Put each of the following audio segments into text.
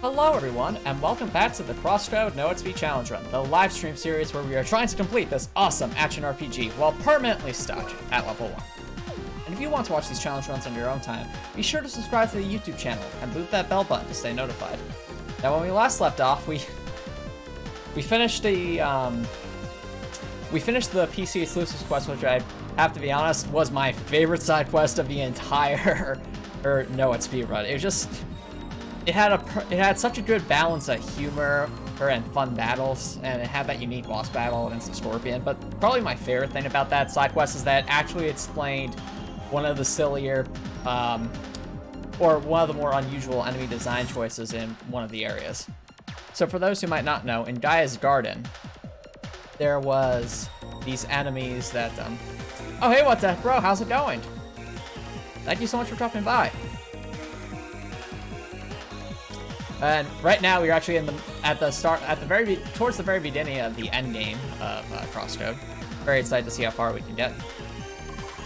Hello everyone, and welcome back to the CrossCode No EXP Challenge Run, the live stream series where we are trying to complete this awesome action RPG while permanently stuck at level 1. And if you want to watch these challenge runs on your own time, be sure to subscribe to the YouTube channel and boot that bell button to stay notified. Now when we last left off, we finished the PC exclusives quest, which I have to be honest was my favorite side quest of the entire No EXP run. It had such a good balance of humor and fun battles, and it had that unique boss battle against the Scorpion. But probably my favorite thing about that side quest is that it actually explained one of the sillier, or one of the more unusual enemy design choices in one of the areas. So for those who might not know, in Gaia's Garden, there was these enemies that, oh hey, what's up, bro? How's it going? Thank you so much for dropping by. And right now we're actually towards the very beginning of the end game of CrossCode. Very excited to see how far we can get.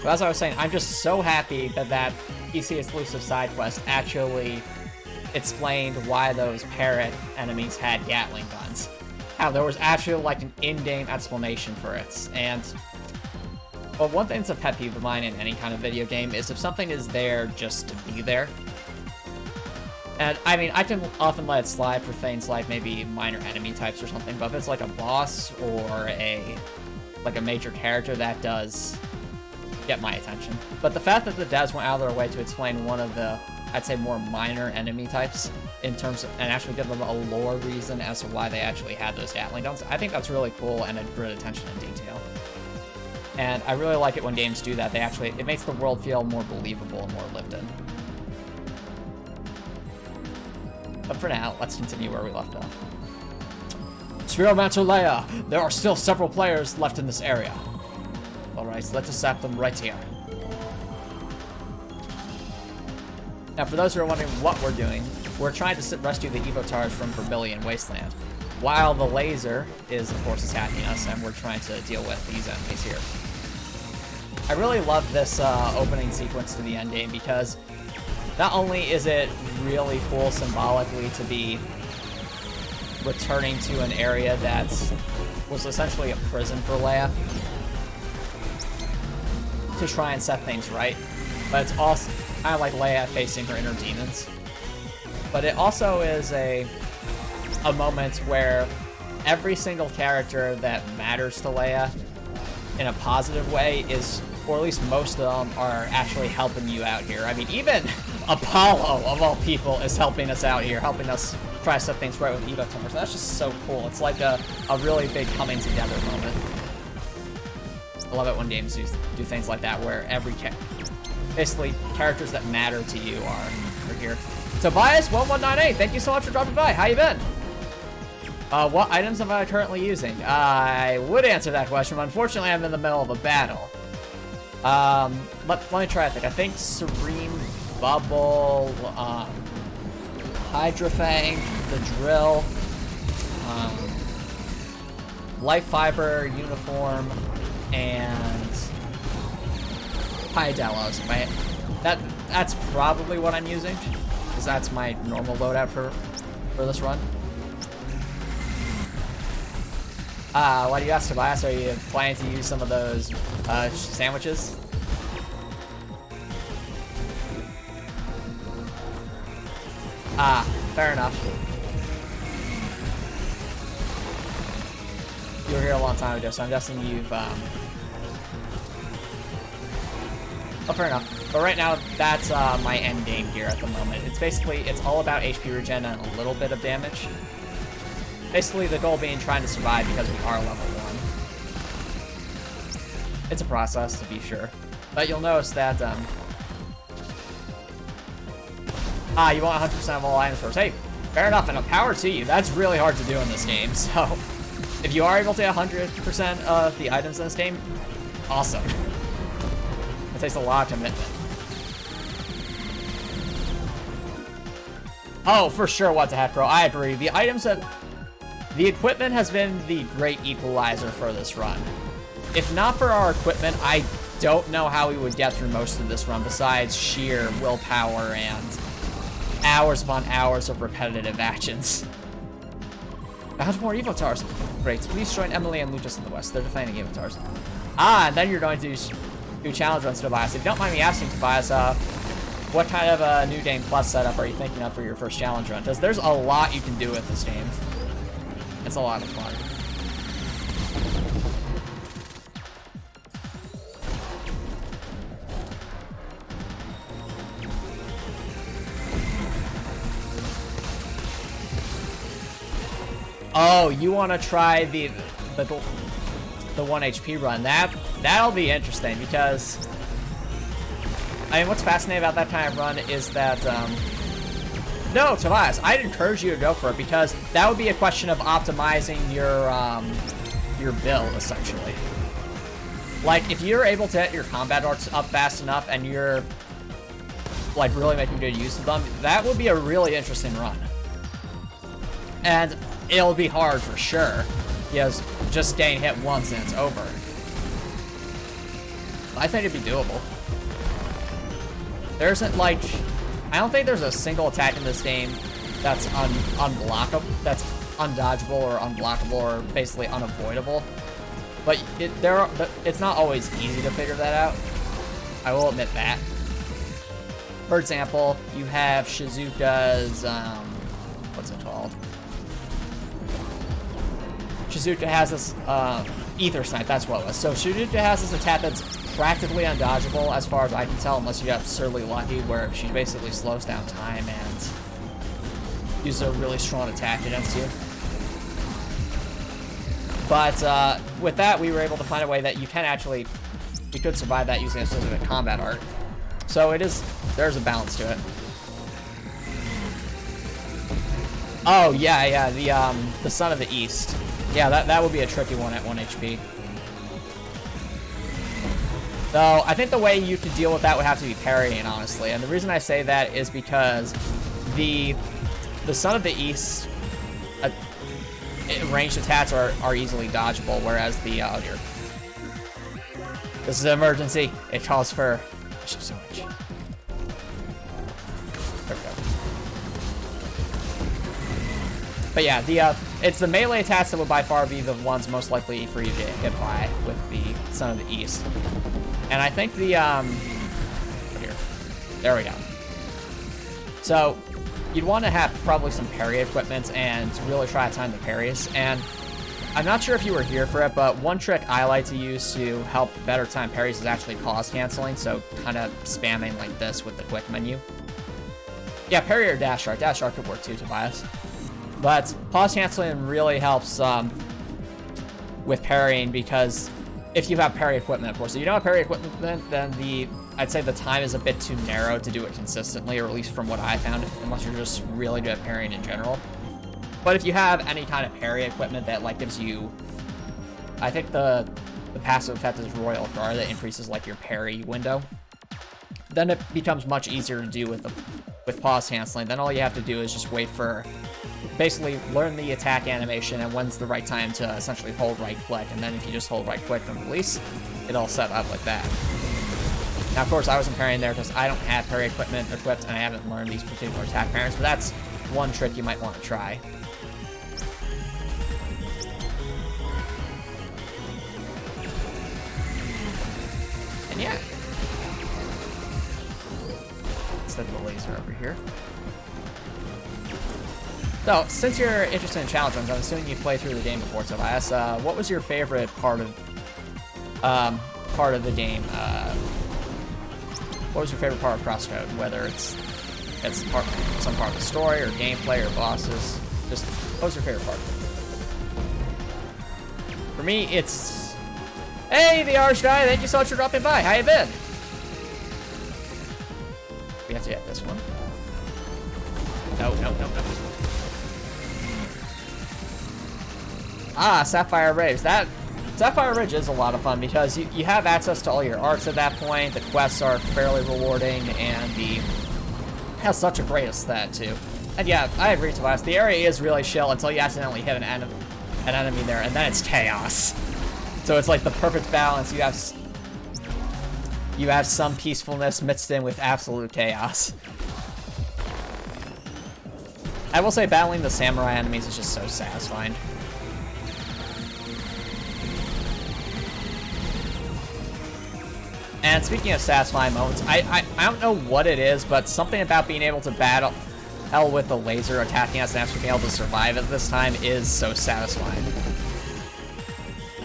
But as I was saying, I'm just so happy that PC exclusive side quest actually explained why those parrot enemies had Gatling guns. How there was actually like an in-game explanation for it. And well, one thing that's a pet peeve of mine in any kind of video game is if something is there just to be there. And, I mean, I can often let it slide for things like maybe minor enemy types or something, but if it's like a boss or a major character, that does get my attention. But the fact that the devs went out of their way to explain one of the, I'd say, more minor enemy types in terms of, and actually give them a lore reason as to why they actually had those Gatling guns, I think that's really cool and a good attention to detail. And I really like it when games do that. It makes the world feel more believable and more lived in. But for now, let's continue where we left off. Spheromancer Leia! There are still several players left in this area. Alright, so let's zap them right here. Now, for those who are wondering what we're doing, we're trying to rescue the Evo Towers from Vermillion Wasteland, while the laser is, of course, attacking us, and we're trying to deal with these enemies here. I really love this opening sequence to the endgame because not only is it really cool symbolically to be returning to an area that was essentially a prison for Leia to try and set things right, but it's also kind of like Leia facing her inner demons. But it also is a moment where every single character that matters to Leia in a positive way is, or at least most of them, are actually helping you out here. I mean, even Apollo, of all people, is helping us out here, helping us try to set things right with Evo Towers. That's just so cool. It's like a really big coming together moment. I love it when games do things like that, where basically characters that matter to you are here. Tobias1198, thank you so much for dropping by. How you been? What items am I currently using? I would answer that question, but unfortunately I'm in the middle of a battle. Let me try to think. I think Serene Bubble, Hydrofang, the Drill, Life Fiber, Uniform, and Pyadelos. That's probably what I'm using, because that's my normal loadout for this run. Why do you ask, Tobias? Are you planning to use some of those sandwiches? Fair enough. You were here a long time ago, so I'm guessing you've, oh, fair enough. But right now, that's, my end game here at the moment. It's all about HP regen and a little bit of damage. Basically, the goal being trying to survive because we are level 1. It's a process, to be sure. But you'll notice that, you want 100% of all items first. Hey, fair enough, and a power to you. That's really hard to do in this game, so if you are able to get 100% of the items in this game, awesome. It takes a lot of commitment. Oh, for sure, what's a hat, bro. I agree. The equipment has been the great equalizer for this run. If not for our equipment, I don't know how we would get through most of this run besides sheer willpower and hours upon hours of repetitive actions. How's more Evo Towers? Great. Please join Emily and Lucas in the West. They're defending Evo Towers. And then you're going to do challenge runs, Tobias. If you don't mind me asking, Tobias, what kind of a New Game Plus setup are you thinking of for your first challenge run? Because there's a lot you can do with this game. It's a lot of fun. Oh, you want to try the 1 HP run? That'll be interesting because I mean, what's fascinating about that kind of run is that no, Tobias, I'd encourage you to go for it because that would be a question of optimizing your build essentially. Like if you're able to hit your combat arts up fast enough and you're like really making good use of them, that would be a really interesting run. And it'll be hard for sure, because just staying hit once and it's over. I think it'd be doable. There isn't like, I don't think there's a single attack in this game that's unblockable, that's undodgeable or unblockable or basically unavoidable. But it's not always easy to figure that out. I will admit that. For example, you have Shizuka's, what's it called? Shizuka has this Ether Snipe, that's what it was. So Shizuka has this attack that's practically undodgeable as far as I can tell, unless you get absurdly lucky, where she basically slows down time and uses a really strong attack against you. But with that, we were able to find a way that you can actually, you could survive that using a specific combat art. So there's a balance to it. Oh yeah, the Son of the East. Yeah, that would be a tricky one at 1 HP. Though, I think the way you could deal with that would have to be parrying, honestly. And the reason I say that is because the Son of the East ranged attacks are easily dodgeable, whereas the, oh dear. This is an emergency. It calls for so much. There we go. But yeah, it's the melee attacks that would by far be the ones most likely for you to get hit by with the Son of the East. And I think the, here. There we go. So, you'd want to have probably some parry equipment and really try to time the parries. And I'm not sure if you were here for it, but one trick I like to use to help better time parries is actually pause canceling. So, kind of spamming like this with the quick menu. Yeah, parry or dash art. Dash art could work too, Tobias. But pause canceling really helps with parrying, because if you have parry equipment, of course. If you don't have parry equipment, then I'd say the time is a bit too narrow to do it consistently, or at least from what I found, unless you're just really good at parrying in general. But if you have any kind of parry equipment that like gives you, I think the passive effect is Royal Guard that increases like your parry window, then it becomes much easier to do with pause canceling. Then all you have to do is just wait for, basically learn the attack animation and when's the right time to essentially hold right click, and then if you just hold right click and release, it'll set up like that. Now of course I wasn't parrying there because I don't have parry equipment equipped and I haven't learned these particular attack patterns, but that's one trick you might want to try. And yeah. Let's set the laser over here. So, since you're interested in challenge runs, I'm assuming you played through the game before, Tobias. What was your favorite part of the game? What was your favorite part of CrossCode? Whether it's some part of the story, or gameplay, or bosses. Just, what was your favorite part? For me, it's... Hey, the Irish guy! Thank you so much for dropping by. How you been? We have to get this one. No. Ah, Sapphire Ridge. Sapphire Ridge is a lot of fun because you have access to all your arts at that point. The quests are fairly rewarding, and it has such a great aesthetic too. And yeah, I agree, Tobias. The area is really chill until you accidentally hit an enemy there, and then it's chaos. So it's like the perfect balance. You have some peacefulness mixed in with absolute chaos. I will say battling the samurai enemies is just so satisfying. And speaking of satisfying moments, I don't know what it is, but something about being able to battle hell with the laser attacking us and actually being able to survive at this time is so satisfying.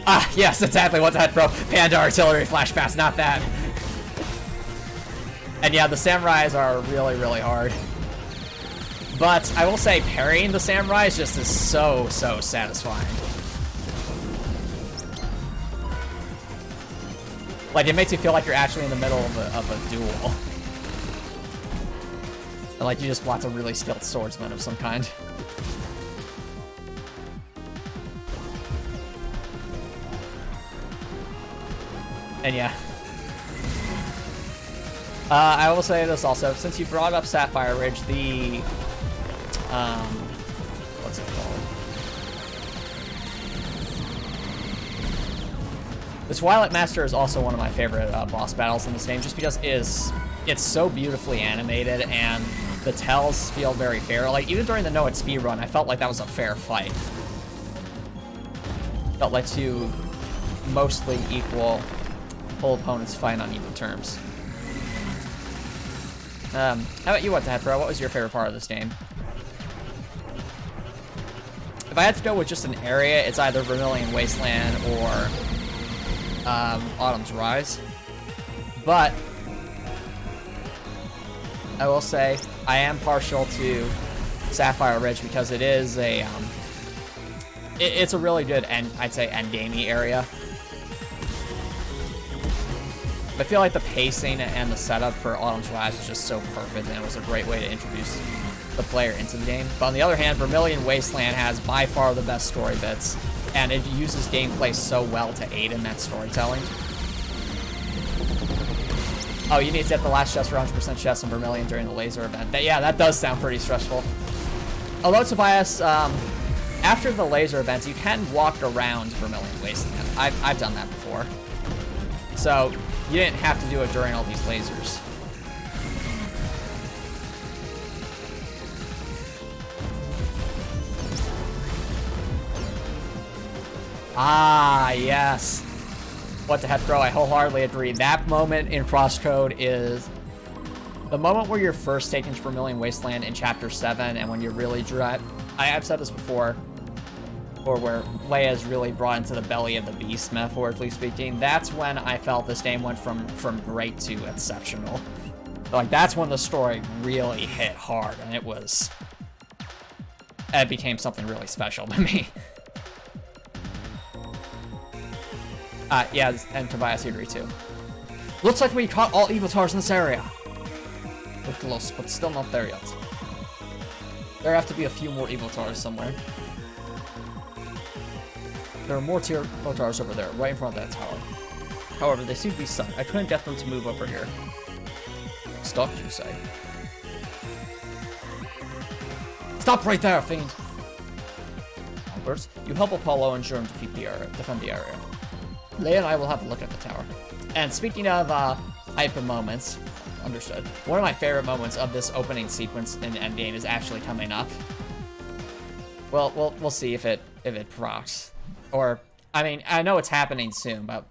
Ah, yes, exactly. What the heck, bro? Panda artillery flashbacks, not that. And yeah, the samurais are really, really hard. But I will say parrying the samurais just is so satisfying. Like, it makes you feel like you're actually in the middle of a duel. And like, you just want a really skilled swordsman of some kind. And yeah. I will say this also, since you brought up Sapphire Ridge, the... what's it called? The Twilight Master is also one of my favorite boss battles in this game, just because it's so beautifully animated and the tells feel very fair. Like, even during the No EXP run, I felt like that was a fair fight. Felt like two mostly equal full opponents fight on even terms. How about you, What the Heck, bro? What was your favorite part of this game? If I had to go with just an area, it's either Vermillion Wasteland or Autumn's Rise. But I will say I am partial to Sapphire Ridge because it is a it's a really good I'd say endgamey area. I feel like the pacing and the setup for Autumn's Rise was just so perfect, and it was a great way to introduce the player into the game. But on the other hand, Vermillion Wasteland has by far the best story bits, and it uses gameplay so well to aid in that storytelling. Oh, you need to get the last chest for 100% chests in Vermillion during the laser event. Yeah, that does sound pretty stressful. Although, Tobias, after the laser events, you can walk around Vermillion Wasteland. I've done that before. So, you didn't have to do it during all these lasers. Ah, yes. What the heck, bro? I wholeheartedly agree. That moment in CrossCode is the moment where you're first taken to Vermillion Wasteland in Chapter 7, and when you're really I've said this before, or where Leia's really brought into the belly of the beast, metaphorically speaking. That's when I felt this game went from great to exceptional. Like, that's when the story really hit hard, and it became something really special to me. Yeah, and Tobias, you agree too. Looks like we caught all evil towers in this area. We're close, but still not there yet. There have to be a few more evil towers somewhere. There are more evil towers over there, right in front of that tower. However, they seem to be stuck. I couldn't get them to move over here. Stuck, you say? Stop right there, fiend! Albert, you help Apollo and Germ defend the area. Leia and I will have a look at the tower. And speaking of hype moments, understood. One of my favorite moments of this opening sequence in Endgame is actually coming up. Well, we'll see if it procs. Or, I mean, I know it's happening soon, but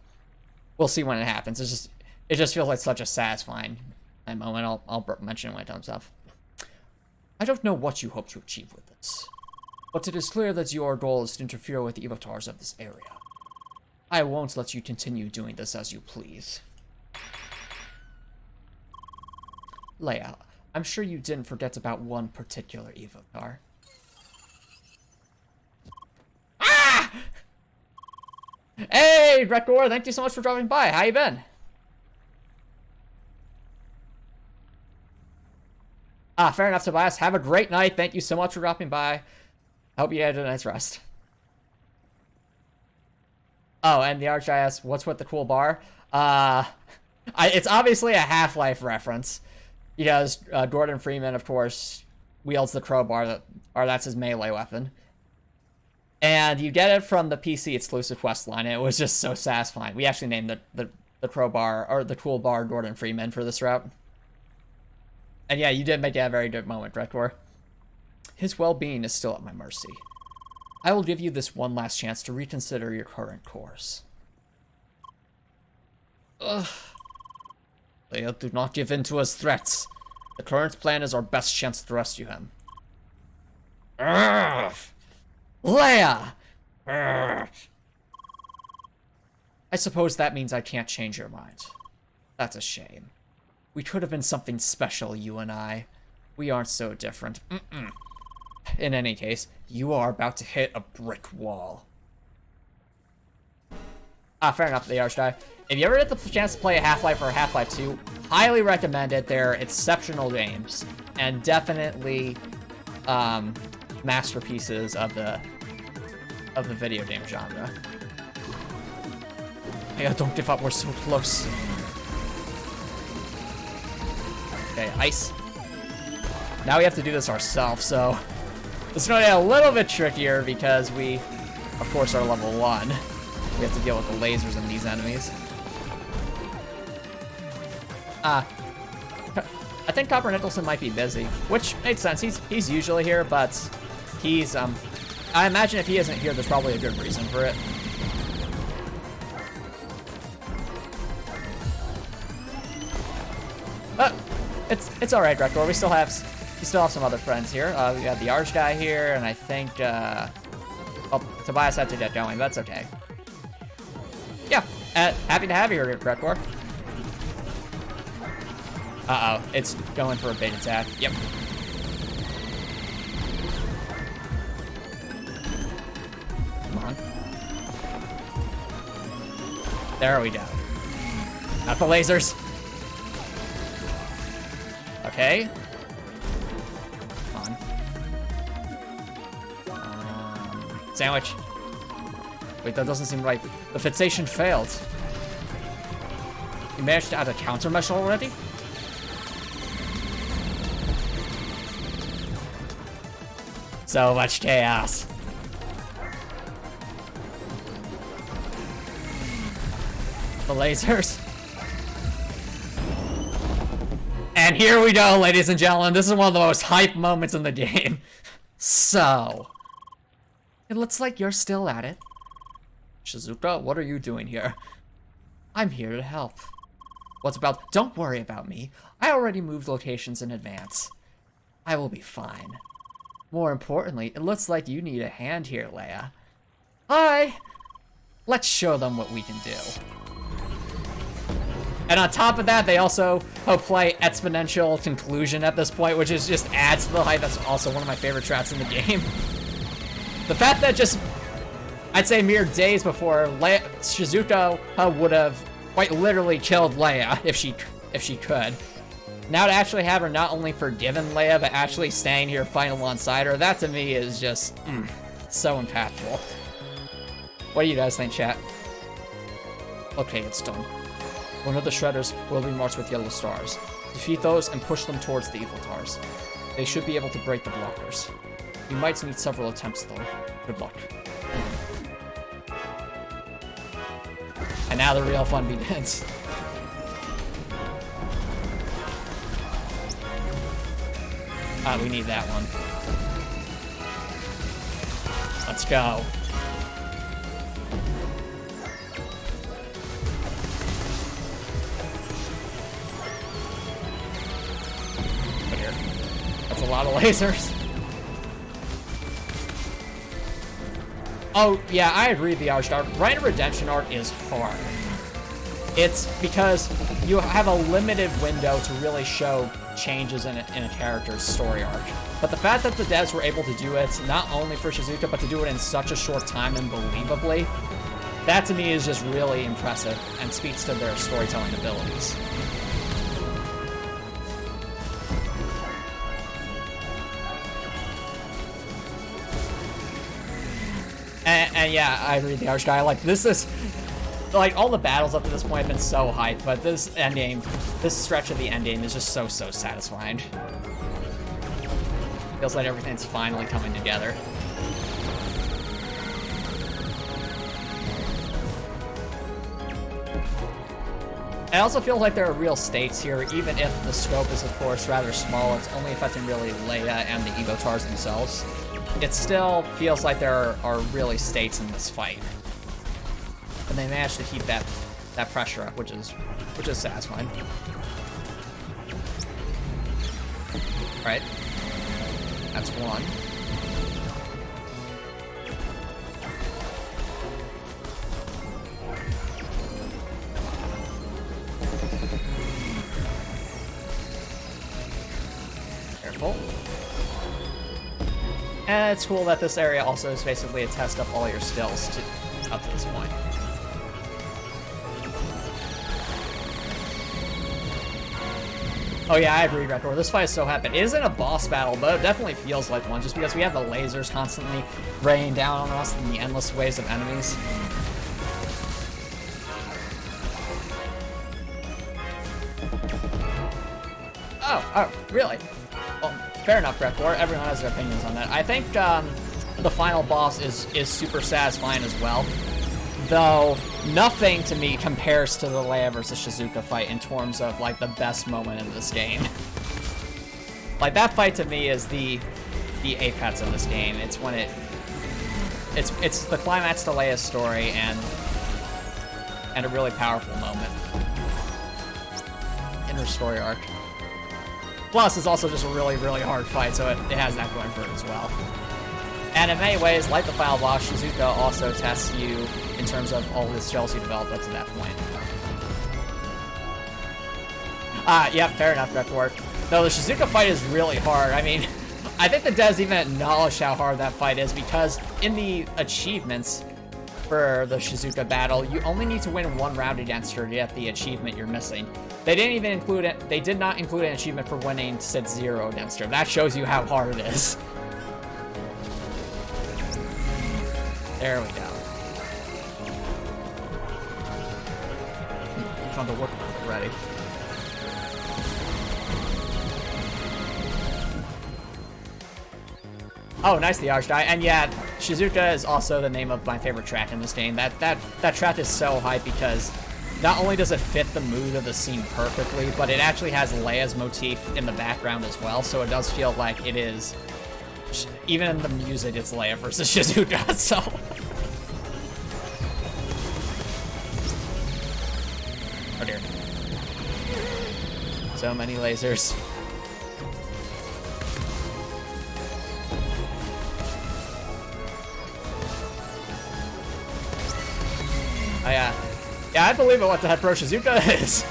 we'll see when it happens. It just feels like such a satisfying moment. I'll mention it when it comes up. I don't know what you hope to achieve with this, but it is clear that your goal is to interfere with the avatars of this area. I won't let you continue doing this as you please. Leia, I'm sure you didn't forget about one particular avatar. Ah! Hey, Rekor, thank you so much for dropping by. How you been? Ah, fair enough, Tobias. Have a great night. Thank you so much for dropping by. I hope you had a nice rest. Oh, and the Arch asks, what's with the cool bar? It's obviously a Half-Life reference. Because Gordon Freeman, of course, wields the crowbar, that's his melee weapon. And you get it from the PC exclusive quest line, and it was just so satisfying. We actually named the crowbar, or the cool bar, Gordon Freeman for this route. And yeah, you did make it a very good moment, Rekor. His well-being is still at my mercy. I will give you this one last chance to reconsider your current course. Ugh. Leia, do not give in to his threats. The current plan is our best chance to rescue him. Ugh. Leia! Ugh. I suppose that means I can't change your mind. That's a shame. We could have been something special, you and I. We aren't so different. In any case, you are about to hit a brick wall. Fair enough, the Archdive. If you ever get the chance to play a Half-Life or a Half-Life 2, highly recommend it. They're exceptional games, and definitely masterpieces of the video game genre. Yeah, don't give up, we're so close. Okay, ice. Now we have to do this ourselves, so it's going to get a little bit trickier because we, of course, are level 1. We have to deal with the lasers and these enemies. I think Copper Nicholson might be busy, which makes sense. He's usually here, but he's, I imagine if he isn't here, there's probably a good reason for it. But it's all right, Rector. We still have some other friends here. We got the Arch guy here, and I think oh, Tobias had to get going. But that's okay. Yeah, happy to have you here, Rector. Uh-oh, it's going for a big attack. Yep. Come on. There we go. Not the lasers. Okay. Come on. Sandwich. Wait, that doesn't seem right. The fixation failed. You managed to add a countermeasure already? So much chaos. The lasers. And here we go, ladies and gentlemen. This is one of the most hype moments in the game. So, it looks like you're still at it. Shizuka, what are you doing here? I'm here to help. What's about? Don't worry about me. I already moved locations in advance. I will be fine. More importantly, it looks like you need a hand here, Leia. Hi! Let's show them what we can do. And on top of that, they also play exponential conclusion at this point, which is just adds to the hype. That's also one of my favorite traps in the game. The fact that just, I'd say mere days before, Shizuka would have quite literally killed Leia if she could. Now to actually have her not only forgiven Leia, but actually staying here fighting alongside her, that to me is just so impactful. What do you guys think, chat? Okay, it's done. One of the shredders will be marked with yellow stars. Defeat those and push them towards the evil tars. They should be able to break the blockers. You might need several attempts though. Good luck. And now the real fun begins. We need that one. Let's go. But here. That's a lot of lasers. Oh, yeah, I agree with the arc. Writing a redemption arc is hard. It's because you have a limited window to really show changes in a character's story arc. But the fact that the devs were able to do it, not only for Shizuka, but to do it in such a short time and believably, that to me is just really impressive and speaks to their storytelling abilities. And yeah, I agree with the Arch guy. Like, this is, like, all the battles up to this point have been so hyped, but this endgame, this stretch of the endgame is just so satisfying. Feels like everything's finally coming together. I also feel like there are real stakes here, even if the scope is, of course, rather small. It's only affecting really Leia and the Evotars themselves. It still feels like there are really stakes in this fight. And they managed to keep that pressure up, which is satisfying. Alright. That's one. Careful. And it's cool that this area also is basically a test of all your skills up to this point. Oh yeah, I agree, Record. This fight is so epic. It isn't a boss battle, but it definitely feels like one, just because we have the lasers constantly raining down on us and the endless waves of enemies. Oh, really? Well, fair enough, Record. Everyone has their opinions on that. I think the final boss is super satisfying as well. Though, nothing to me compares to the Leia versus Shizuka fight in terms of, like, the best moment in this game. Like, that fight to me is the apex of this game. It's when it's the climax to Leia's story and a really powerful moment in her story arc. Plus, it's also just a really, really hard fight, so it has that going for it as well. And in many ways, like the final boss, Shizuka also tests you in terms of all the skills you developed up to that point. Yep, fair enough, Record. No, the Shizuka fight is really hard. I mean, I think the devs even acknowledge how hard that fight is, because in the achievements for the Shizuka battle, you only need to win one round against her to get the achievement you're missing. They didn't even include it. They did not include an achievement for winning Sid 0 against her. That shows you how hard it is. There we go. Found the work ready. Oh, nice, the Archdie. And yeah, Shizuka is also the name of my favorite track in this game. That track is so hype because not only does it fit the mood of the scene perfectly, but it actually has Leia's motif in the background as well, so it does feel like it is... Even in the music, it's Leia versus Shizuka, so... Oh dear. So many lasers. Oh yeah. Yeah, I believe it, what the heck pro Shizuka is.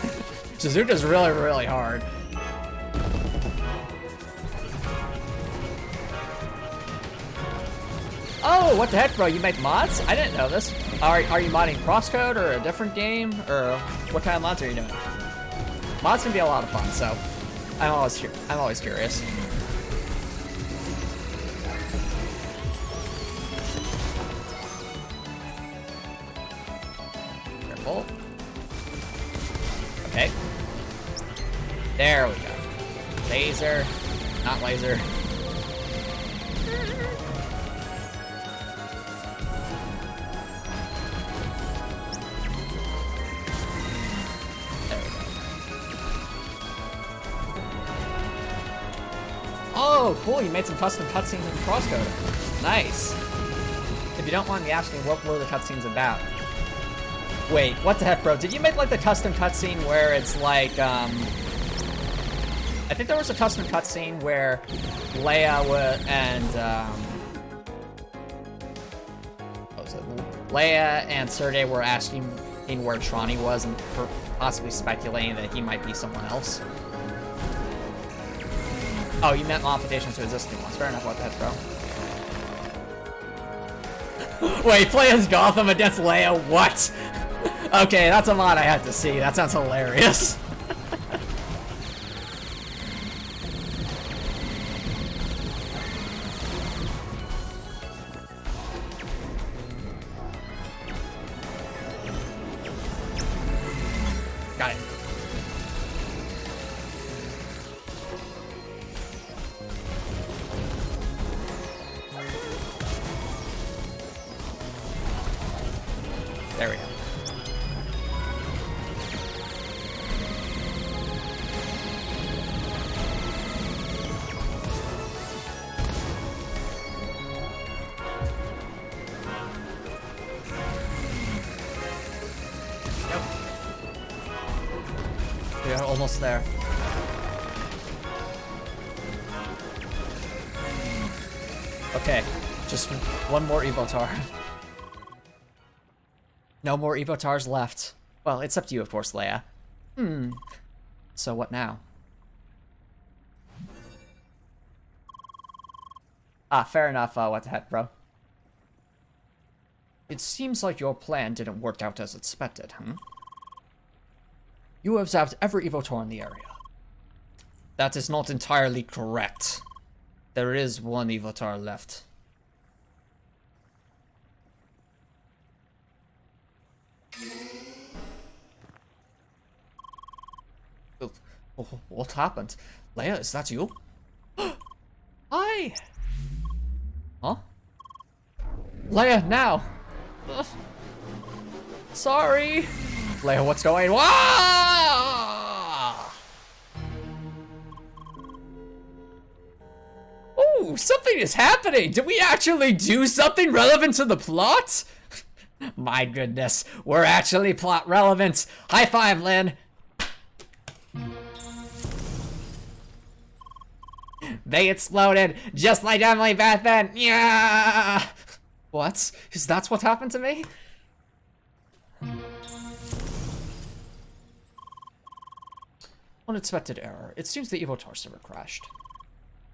Shizuka's really, really hard. Oh, what the heck, bro? You make mods? I didn't know this. Are you modding CrossCode or a different game? Or what kind of mods are you doing? Mods can be a lot of fun, so I'm always curious. Careful. Okay. There we go. Laser. Not laser. Oh, cool, you made some custom cutscenes in CrossCode. Nice. If you don't mind me asking, what were the cutscenes about? Wait, what the heck, bro? Did you make, like, the custom cutscene where it's, like, I think there was a custom cutscene where Leia Leia and Sergei were asking where Trani was and possibly speculating that he might be someone else. Oh, you meant modifications to existing ones. Fair enough, what the heck, bro. Wait, play as Gotham against Leia? What? Okay, that's a mod I have to see. That sounds hilarious. Got it. There we go. are almost there. Okay, just one more Evotar. No more Evotars left. Well, it's up to you, of course, Leia. So what now? Ah, fair enough. What the heck, bro? It seems like your plan didn't work out as expected, You have zapped every Evotar in the area. That is not entirely correct. There is one Evotar left. What happened? Leia, is that you? Hi! Huh? Leia, now! Sorry! Leia, what's going on? Ooh, something is happening! Did we actually do something relevant to the plot? My goodness, we're actually plot relevant! High five, Lynn! They exploded, just like Emily Batman! Yeah! What? Is that what happened to me? Unexpected error. It seems the Evotar server crashed.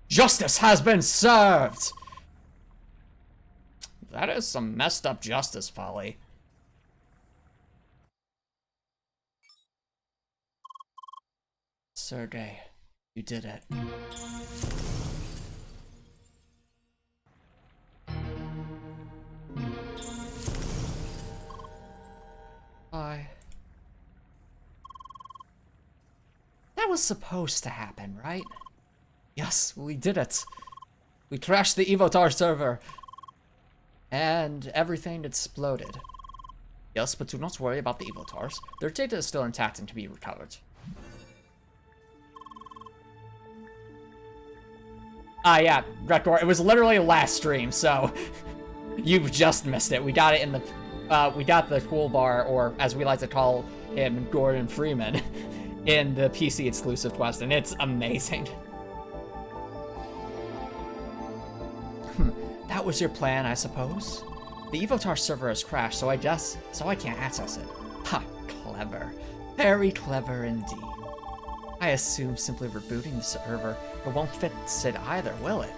Justice has been served! That is some messed up justice, Polly. Sergey, you did it. Bye. That was supposed to happen, right? Yes, we did it. We crashed the Evotar server. And everything exploded. Yes, but do not worry about the Evotars. Their data is still intact and can be recovered. Yeah, Rektor, it was literally last stream, so you've just missed it. We got it in the, we got the toolbar, or as we like to call him, Gordon Freeman, in the PC exclusive quest, and it's amazing. That was your plan, I suppose? The Evotar server has crashed, so I can't access it. Ha, clever. Very clever indeed. I assume simply rebooting the server won't fix it either, will it?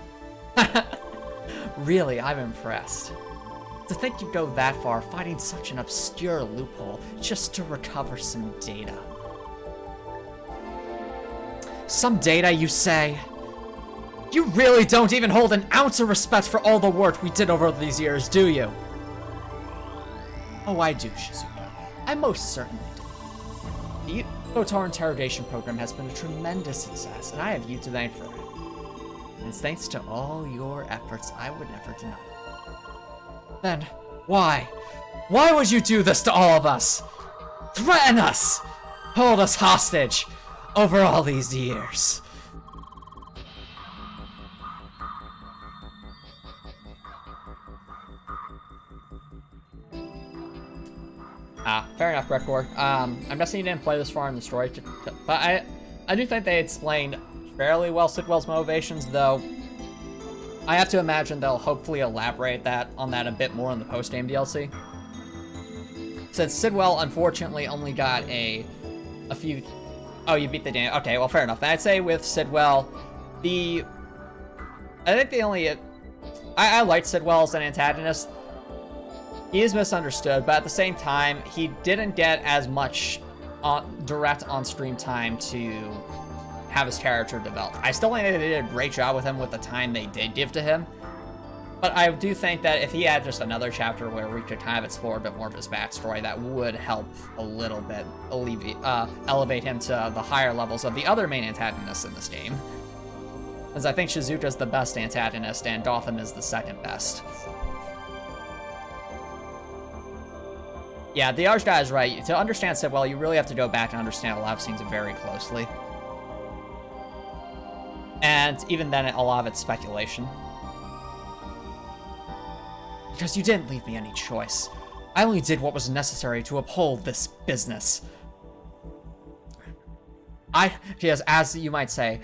Really, I'm impressed. To think you'd go that far, finding such an obscure loophole just to recover some data. Some data, you say? You really don't even hold an ounce of respect for all the work we did over these years, do you? Oh, I do, Shizuka. I most certainly do. The Evotar interrogation program has been a tremendous success, and I have you to thank for it. And it's thanks to all your efforts I would never deny. Then, why? Why would you do this to all of us? Threaten us! Hold us hostage over all these years. Fair enough, Rektor. I'm guessing you didn't play this far in the story, but I do think they explained fairly well Sidwell's motivations, though I have to imagine they'll hopefully elaborate on that a bit more in the post-game DLC. Since Sidwell, unfortunately, only got a few... Oh, you beat the game. Okay, well, fair enough. I'd say with Sidwell, I think the only... I liked Sidwell as an antagonist. He is misunderstood, but at the same time, he didn't get as much direct on-screen time to have his character developed. I still think they did a great job with him with the time they did give to him, but I do think that if he had just another chapter where we could kind of explore a bit more of his backstory, that would help a little bit elevate him to the higher levels of the other main antagonists in this game. Because I think Shizuka's the best antagonist, and Gotham is the second best. Yeah, the Arch guy is right. To understand Sidwell, you really have to go back and understand a lot of scenes very closely. And even then, a lot of it's speculation. Because you didn't leave me any choice. I only did what was necessary to uphold this business. Yes, as you might say,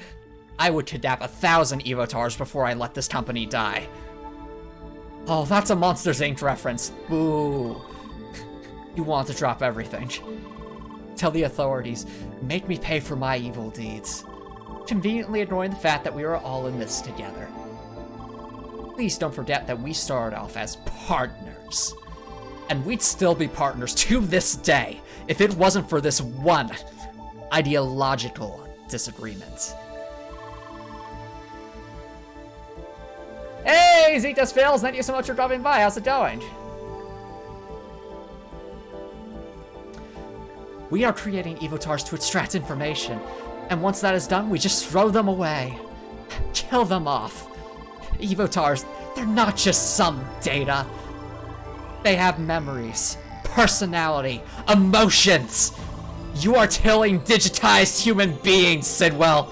I would kidnap 1,000 Evotars before I let this company die. Oh, that's a Monsters, Inc. reference. Boo. You want to drop everything. Tell the authorities, make me pay for my evil deeds. Conveniently ignoring the fact that we are all in this together. Please don't forget that we started off as partners. And we'd still be partners to this day if it wasn't for this one ideological disagreement. Hey, Zeke Just Fails, thank you so much for dropping by. How's it going? We are creating Evotars to extract information, and once that is done, we just throw them away. Kill them off. Evotars, they're not just some data. They have memories, personality, emotions. You are killing digitized human beings, Sidwell.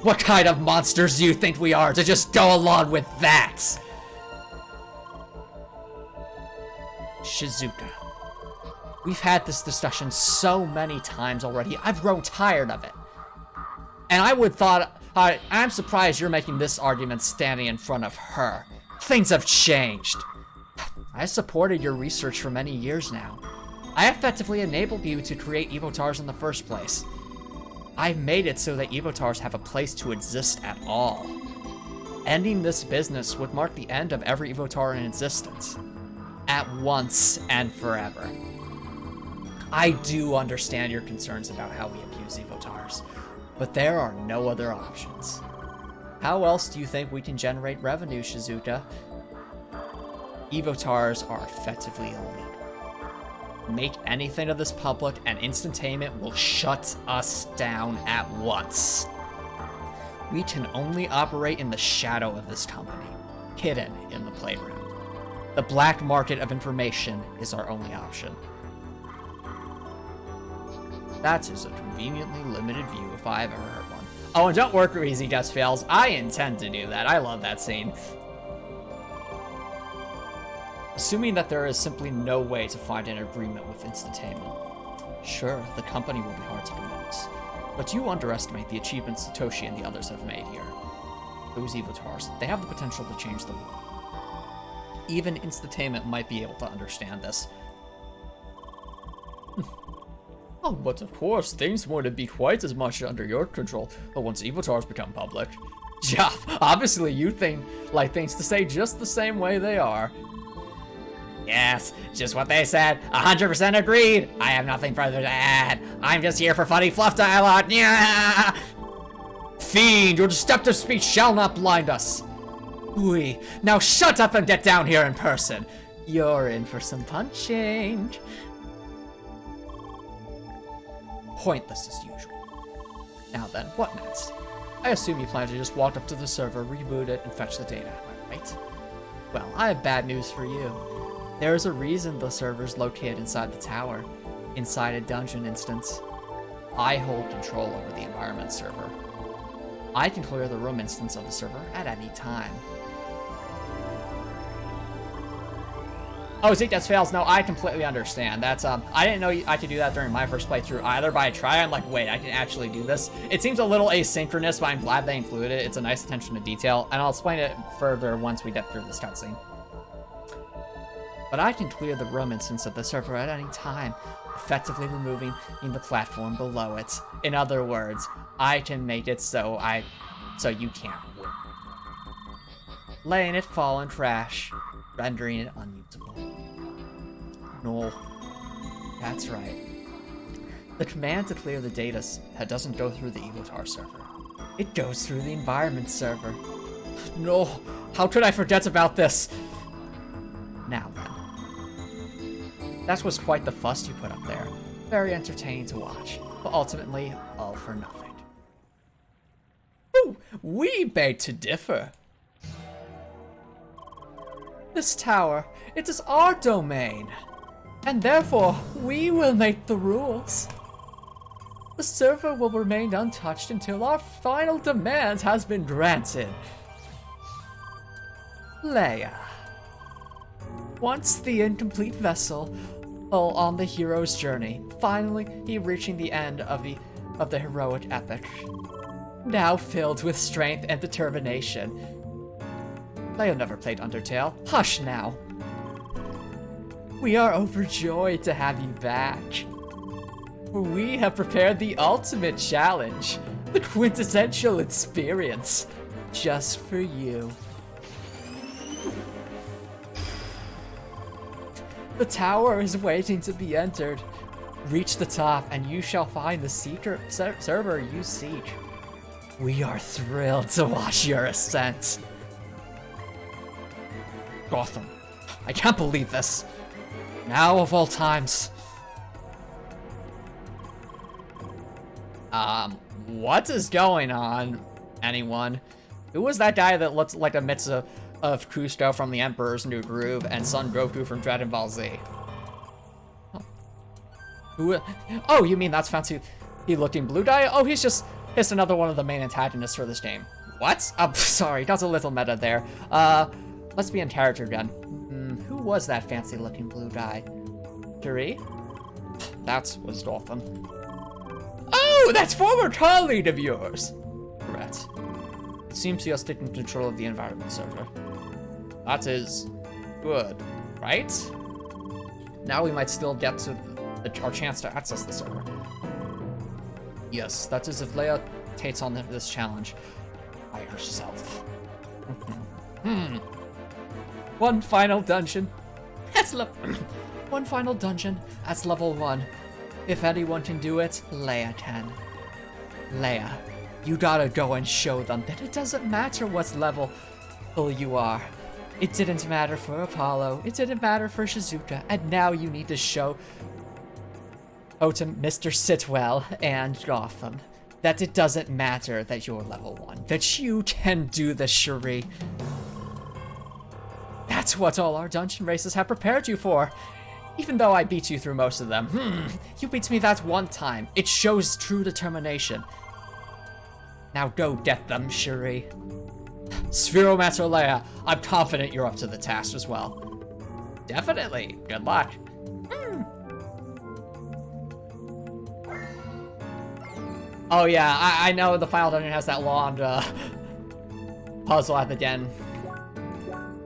What kind of monsters do you think we are to just go along with that? Shizuka. We've had this discussion so many times already, I've grown tired of it. And I'm surprised you're making this argument standing in front of her. Things have changed. I supported your research for many years now. I effectively enabled you to create Evotars in the first place. I've made it so that Evotars have a place to exist at all. Ending this business would mark the end of every Evotar in existence. At once and forever. I do understand your concerns about how we abuse Evotars, but there are no other options. How else do you think we can generate revenue, Shizuka? Evotars are effectively illegal. Make anything of this public and Instantainment will shut us down at once. We can only operate in the shadow of this company, hidden in the playground. The black market of information is our only option. That is a conveniently limited view if I've ever heard one. Oh, and don't work Easy Just Fails. I intend to do that. I love that scene. Assuming that there is simply no way to find an agreement with Instantainment. Sure, the company will be hard to convince, but you underestimate the achievements Satoshi and the others have made here. Those Evotars, they have the potential to change the world. Even Instantainment might be able to understand this. Oh, but of course, things wouldn't be quite as much under your control once Evotars become public. Yeah, obviously you think like things to say just the same way they are. Yes, just what they said. 100% agreed. I have nothing further to add. I'm just here for funny fluff dialogue. Yeah. Fiend, your deceptive speech shall not blind us. Ooh, now shut up and get down here in person. You're in for some punching. Pointless as usual. Now then, what next? I assume you plan to just walk up to the server, reboot it, and fetch the data, am I right? Well, I have bad news for you. There is a reason the server's located inside the tower, inside a dungeon instance. I hold control over the environment server. I can clear the room instance of the server at any time. Oh, Zeke Just Fails. No, I completely understand. That's, I didn't know I could do that during my first playthrough either, but I try, I'm like, wait, I can actually do this. It seems a little asynchronous, but I'm glad they included it. It's a nice attention to detail, and I'll explain it further once we get through this cutscene. But I can clear the room instance of the server at any time, effectively removing the platform below it. In other words, I can make it so you can't win. Letting it fall and crash, rendering it unusable. No, that's right. The command to clear the data doesn't go through the Evotar server. It goes through the environment server. No, how could I forget about this? Now then. That was quite the fuss you put up there. Very entertaining to watch, but ultimately, all for nothing. Ooh, we beg to differ. This tower, it is our domain, and therefore, we will make the rules. The server will remain untouched until our final demand has been granted. Leia. Once the incomplete vessel on the hero's journey, finally reaching the end of of the heroic epic, now filled with strength and determination. Leia never played Undertale. Hush now. We are overjoyed to have you back. We have prepared the ultimate challenge, the quintessential experience, just for you. The tower is waiting to be entered. Reach the top and you shall find the secret server you seek. We are thrilled to watch your ascent. Gotham, I can't believe this. Now of all times. What is going on, anyone? Who was that guy that looked like a mix of Kuzco from The Emperor's New Groove and Son Goku from Dragon Ball Z? Who? Oh, you mean that's fancy-looking blue guy? Oh, he's just another one of the main antagonists for this game. What? Sorry, got a little meta there. Let's be in character again. Who was that fancy-looking blue guy? Shuri? That was Dolphin. Oh, that's former colleague of yours! Correct. It seems you are taking control of the environment server. That is good, right? Now we might still get to our chance to access the server. Yes, that is if Leia takes on this challenge by herself. One final dungeon. One final dungeon. That's level 1. If anyone can do it, Leia can. Leia, you gotta go and show them that it doesn't matter what level you are. It didn't matter for Apollo. It didn't matter for Shizuka. And now you need to show to Mr. Sitwell and Gotham that it doesn't matter that you're level 1. That you can do this, Shuri. That's what all our dungeon races have prepared you for. Even though I beat you through most of them. You beat me that one time. It shows true determination. Now go get them, Shuri. Spheromancer Leia, I'm confident you're up to the task as well. Definitely. Good luck. Oh yeah, I know the final dungeon has that long puzzle at the end.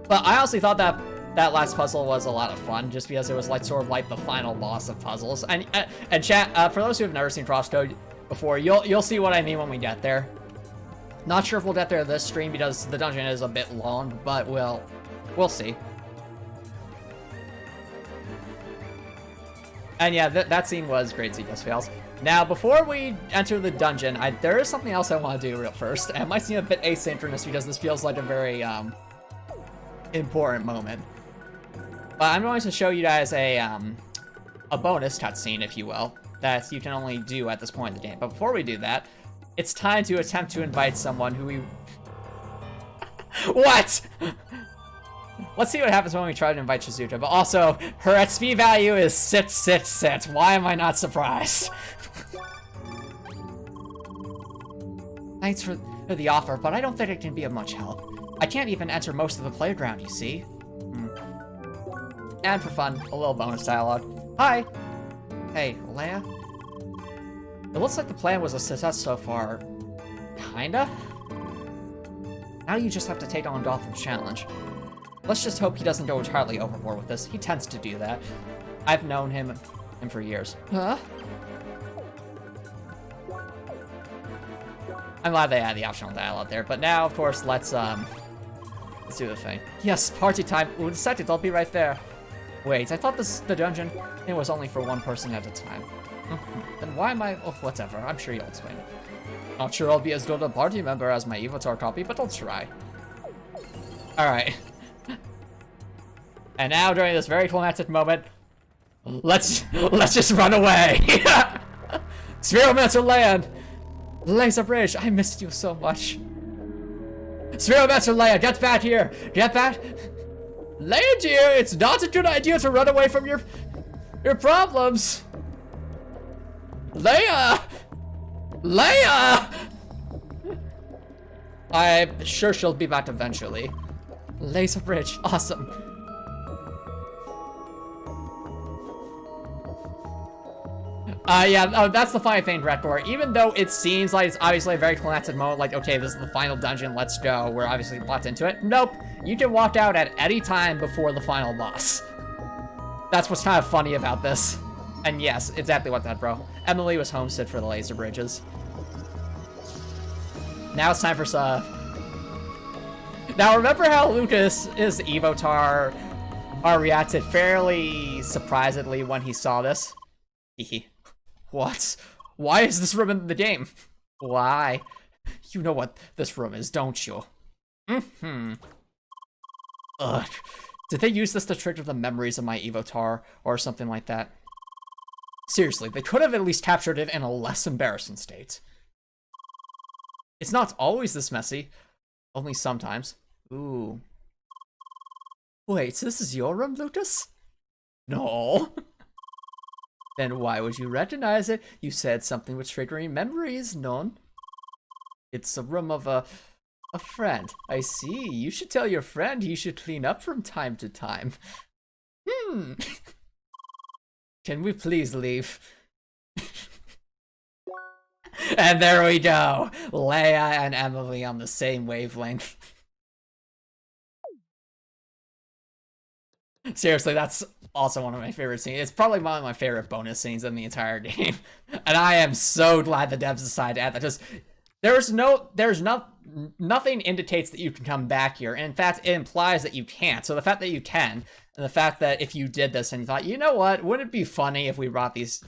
But I honestly thought that last puzzle was a lot of fun, just because it was like sort of like the final boss of puzzles. And chat, for those who have never seen CrossCode before, you'll see what I mean when we get there. Not sure if we'll get there this stream because the dungeon is a bit long, but we'll see. And yeah, that scene was great sequence fails. Now, before we enter the dungeon, there is something else I want to do real first. And it might seem a bit asynchronous because this feels like a very important moment. But I'm going to show you guys a bonus cutscene, if you will, that you can only do at this point in the game. But before we do that, it's time to attempt to invite someone who we... What? Let's see what happens when we try to invite Shizuka. But also, her XP value is sit. Why am I not surprised? Thanks for the offer, but I don't think it can be of much help. I can't even enter most of the playground, you see. And for fun, a little bonus dialogue. Hi! Hey, Leia? It looks like the plan was a success so far. Kinda? Now you just have to take on Gotham's challenge. Let's just hope he doesn't go entirely overboard with this. He tends to do that. I've known him for years. Huh? I'm glad they had the optional dialogue there, but now, of course, let's do the thing. Yes, party time. Ooh, the second, I'll be right there. Wait, I thought the dungeon, it was only for one person at a time. Then why am I... Oh, whatever. I'm sure you'll explain it. Not sure I'll be as good a party member as my Evotar copy, but I'll try. Alright. And now, during this very climactic moment, let's just run away! Spheromancer Land! Laser Bridge, I missed you so much. Spheromancer Leia, get back here! Get back! Leia dear, it's not a good idea to run away from your problems! Leia! Leia! I'm sure she'll be back eventually. Laser Bridge, awesome. Yeah, oh, that's the funny thing, Rekor. Even though it seems like it's obviously a very climactic moment, like, okay, this is the final dungeon, let's go, we're obviously locked into it. Nope, you can walk out at any time before the final boss. That's what's kind of funny about this. And yes, exactly what that, bro. Emily was homesick for the laser bridges. Now it's time for stuff. Now, remember how Lucas, his Evotar, reacted fairly surprisedly when he saw this? Hehe. What? Why is this room in the game? Why? You know what this room is, don't you? Mm-hmm. Ugh. Did they use this to trigger the memories of my Evotar or something like that? Seriously, they could have at least captured it in a less embarrassing state. It's not always this messy. Only sometimes. Ooh. Wait, so this is your room, Lucas? No. Then why would you recognize it? You said something with triggering memories, none. It's a room of a friend. I see. You should tell your friend he should clean up from time to time. Can we please leave? And there we go. Leia and Emily on the same wavelength. Seriously, that's also one of my favorite scenes. It's probably one of my favorite bonus scenes in the entire game. And I am so glad the devs decided to add that. Just nothing indicates that you can come back here. And in fact, it implies that you can't. So the fact that you can, and the fact that if you did this and you thought, you know what, wouldn't it be funny if we brought these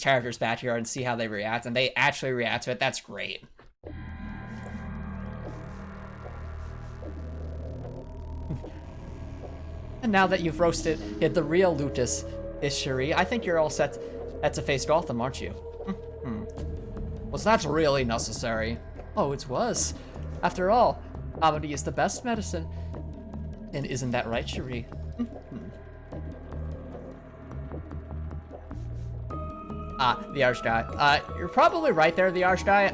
characters back here and see how they react, and they actually react to it, that's great. And now that you've roasted the real Lucas Ishiri, I think you're all set to face Gotham, aren't you? Was that really necessary? Oh, it was. After all, comedy is the best medicine. And isn't that right, Shiri? The Archguy. You're probably right there, the Archguy.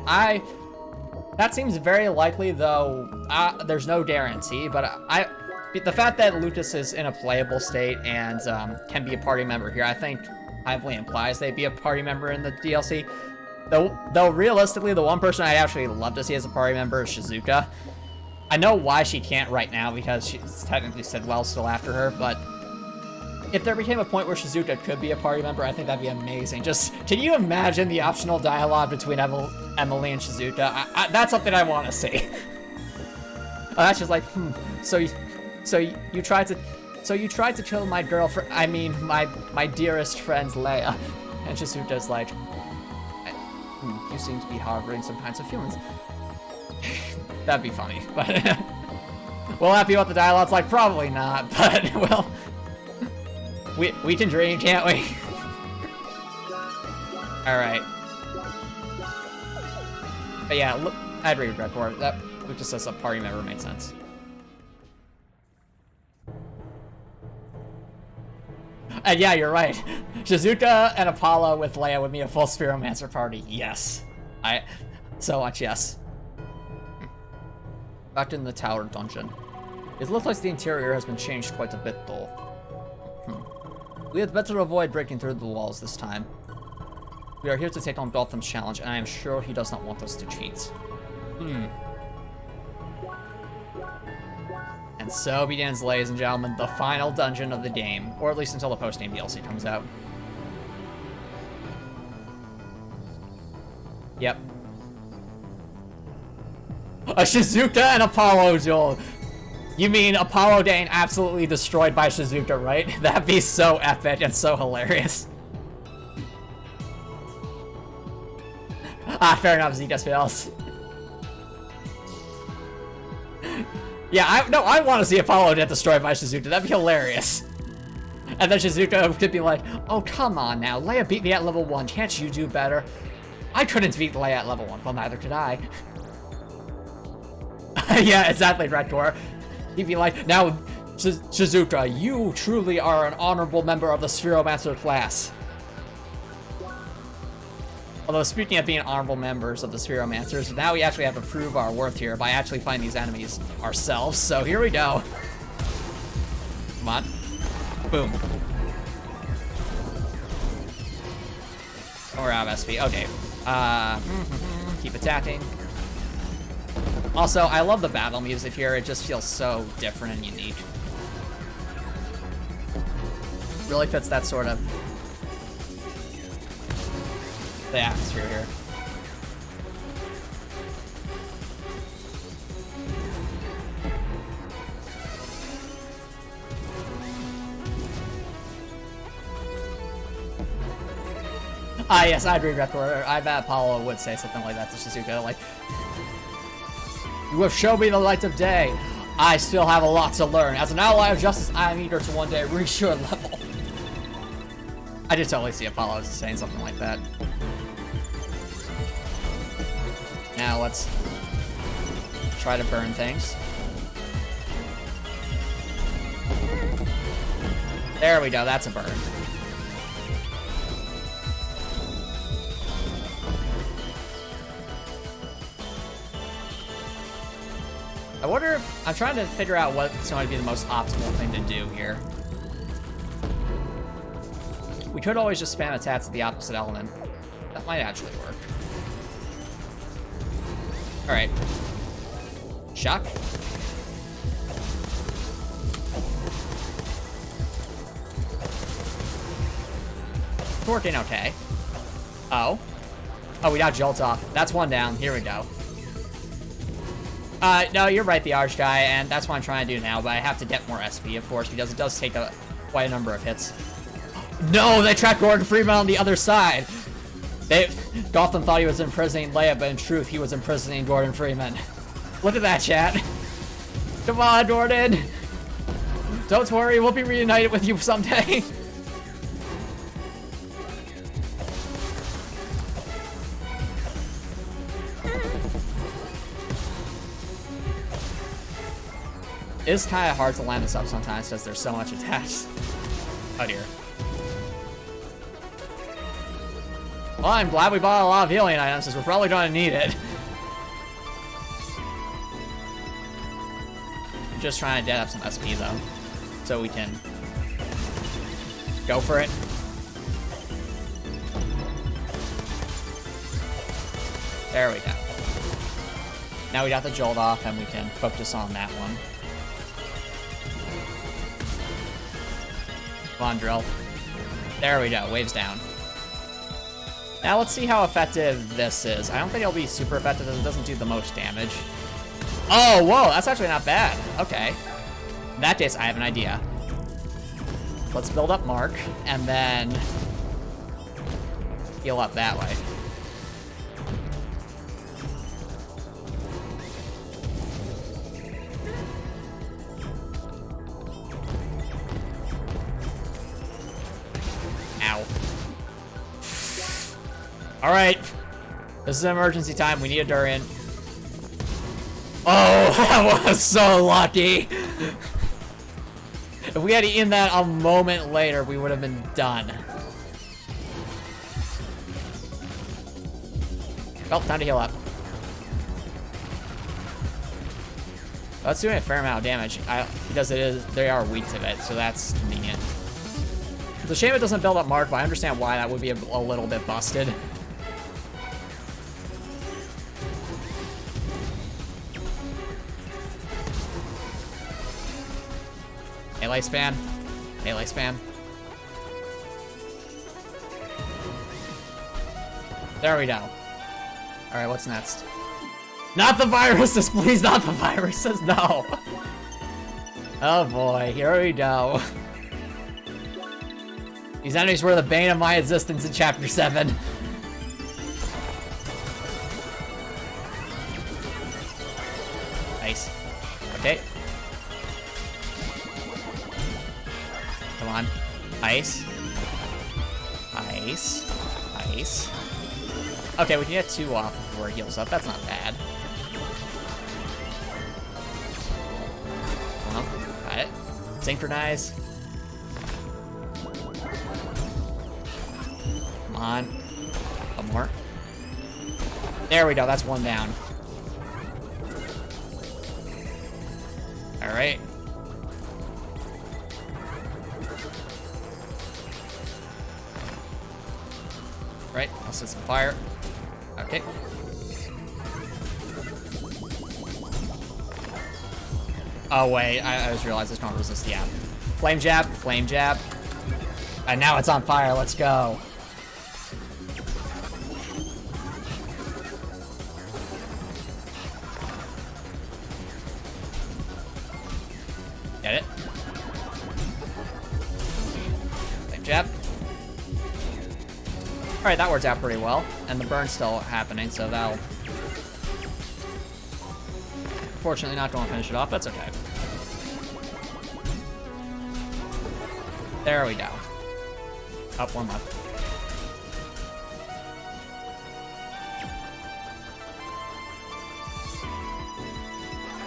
That seems very likely, though. There's no guarantee, but the fact that Lucas is in a playable state and can be a party member here, I think heavily implies they'd be a party member in the DLC. Though realistically, the one person I'd actually love to see as a party member is Shizuka. I know why she can't right now, because she's technically said well still after her, but if there became a point where Shizuka could be a party member, I think that'd be amazing. Just, can you imagine the optional dialogue between Emily and Shizuka? That's something I want to see. That's just like, So you tried to kill my girlfriend. I mean, my dearest friend's Leia. And Shizuka's like, you seem to be harboring some kinds of feelings. That'd be funny, but we'll have to see what the dialogue's like. Probably not, but well, we can dream, can't we? All right. But yeah, look, I agree with Redcore. That just as a party member made sense. And yeah, you're right. Shizuka and Apollo with Leia would be a full Spheromancer party. Yes. So much yes. Back in the tower dungeon. It looks like the interior has been changed quite a bit, though. We had better avoid breaking through the walls this time. We are here to take on Gotham's challenge, and I am sure he does not want us to cheat. And so begins, ladies and gentlemen, the final dungeon of the game. Or at least until the post-game DLC comes out. Yep. A Shizuka and Apollo duel. You mean Apollo getting absolutely destroyed by Shizuka, right? That'd be so epic and so hilarious. Fair enough, Z just fails. Yeah, I want to see Apollo get destroyed by Shizuka. That'd be hilarious. And then Shizuka could be like, oh, come on now. Leia beat me at level 1. Can't you do better? I couldn't beat Leia at level 1. Well, neither could I. Yeah, exactly, Redcore. He'd be like, now, Shizuka, you truly are an honorable member of the Spheromancer class. Although, speaking of being honorable members of the Spheromancers, now we actually have to prove our worth here by actually finding these enemies ourselves. So here we go. Come on. Boom. We're out of SP. Okay. Keep attacking. Also, I love the battle music here. It just feels so different and unique. Really fits that sort of the atmosphere here. Ah, yes, I'd read record. I bet Apollo would say something like that to Shizuka, like, "You have shown me the light of day. I still have a lot to learn. As an ally of justice, I am eager to one day reach your level." I did totally see Apollo saying something like that. Now let's try to burn things. There we go, that's a burn. I wonder if, I'm trying to figure out what's going to be the most optimal thing to do here. We could always just spam attacks at the opposite element. That might actually work. Alright. Shock. Working okay. Oh. Oh, we got Jolt off. That's one down. Here we go. No, you're right, the Arch guy, and that's what I'm trying to do now, but I have to get more SP, of course, because it does take quite a number of hits. No, they trapped Gordon Freeman on the other side! Gotham thought he was imprisoning Leia, but in truth, he was imprisoning Gordon Freeman. Look at that, chat. Come on, Gordon! Don't worry, we'll be reunited with you someday. It is kind of hard to line this up sometimes because there's so much attached. Oh dear. Well, I'm glad we bought a lot of healing items because we're probably going to need it. Just trying to get up some SP though, so we can go for it. There we go. Now we got the Jolt off and we can focus on that one. Come on, drill. There we go, waves down. Now let's see how effective this is. I don't think it'll be super effective because it doesn't do the most damage. Oh, whoa, that's actually not bad. Okay. In that case, I have an idea. Let's build up Mark, and then heal up that way. Ow. All right. This is an emergency time. We need a Durian. Oh, that was so lucky. If we had eaten that a moment later, we would have been done. Well, time to heal up. That's doing a fair amount of damage because they are weak to it, so that's convenient. It's a shame it doesn't build up Mark, but I understand why that would be a little bit busted. Melee spam. Melee spam. There we go. Alright, what's next? Not the viruses, please, not the viruses, no! Oh boy, here we go. These enemies were the bane of my existence in Chapter 7. Nice. Okay. Come on. Ice. Ice. Ice. Okay, we can get 2 off before it heals up. That's not bad. Well, got it. Synchronize. Come on. One more. There we go. That's 1 down. All right. Right, I'll set some fire. Okay. Oh wait, I just realized this don't resist the app. Flame jab, flame jab. And now it's on fire, let's go. Get it? Flame jab. Alright, that worked out pretty well. And the burn's still happening, so that'll... Fortunately not going to finish it off, that's okay. There we go. Up one left.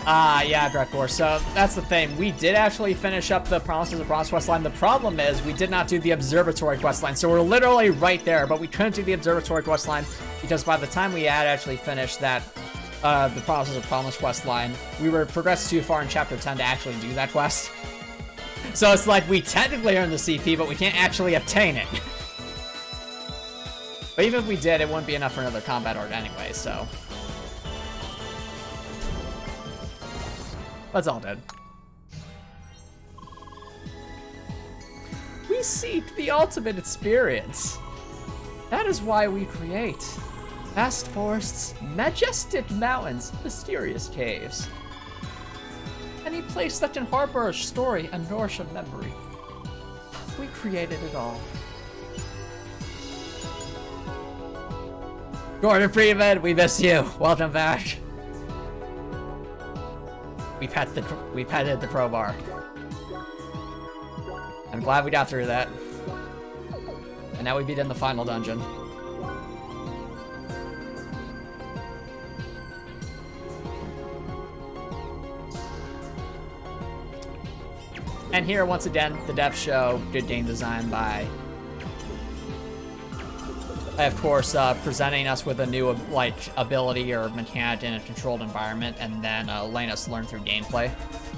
Yeah, Drekor. So that's the thing. We did actually finish up the Promise of the Bronze questline. The problem is we did not do the Observatory questline. So we're literally right there, but we couldn't do the Observatory questline because by the time we had actually finished that, the Promises of Promise questline, we were progressed too far in Chapter 10 to actually do that quest. So it's like we technically earned the CP, but we can't actually obtain it. But even if we did, it wouldn't be enough for another combat art anyway, so... That's all dead. We seek the ultimate experience. That is why we create vast forests, majestic mountains, mysterious caves. Any place that can harbor a story and nourish a memory. We created it all. Gordon Freeman, we miss you. Welcome back. We petted the crowbar. I'm glad we got through that. And now we beat in the final dungeon. And here, once again, the devs show good game design by, of course, presenting us with a new ability or mechanic in a controlled environment, and then letting us learn through gameplay.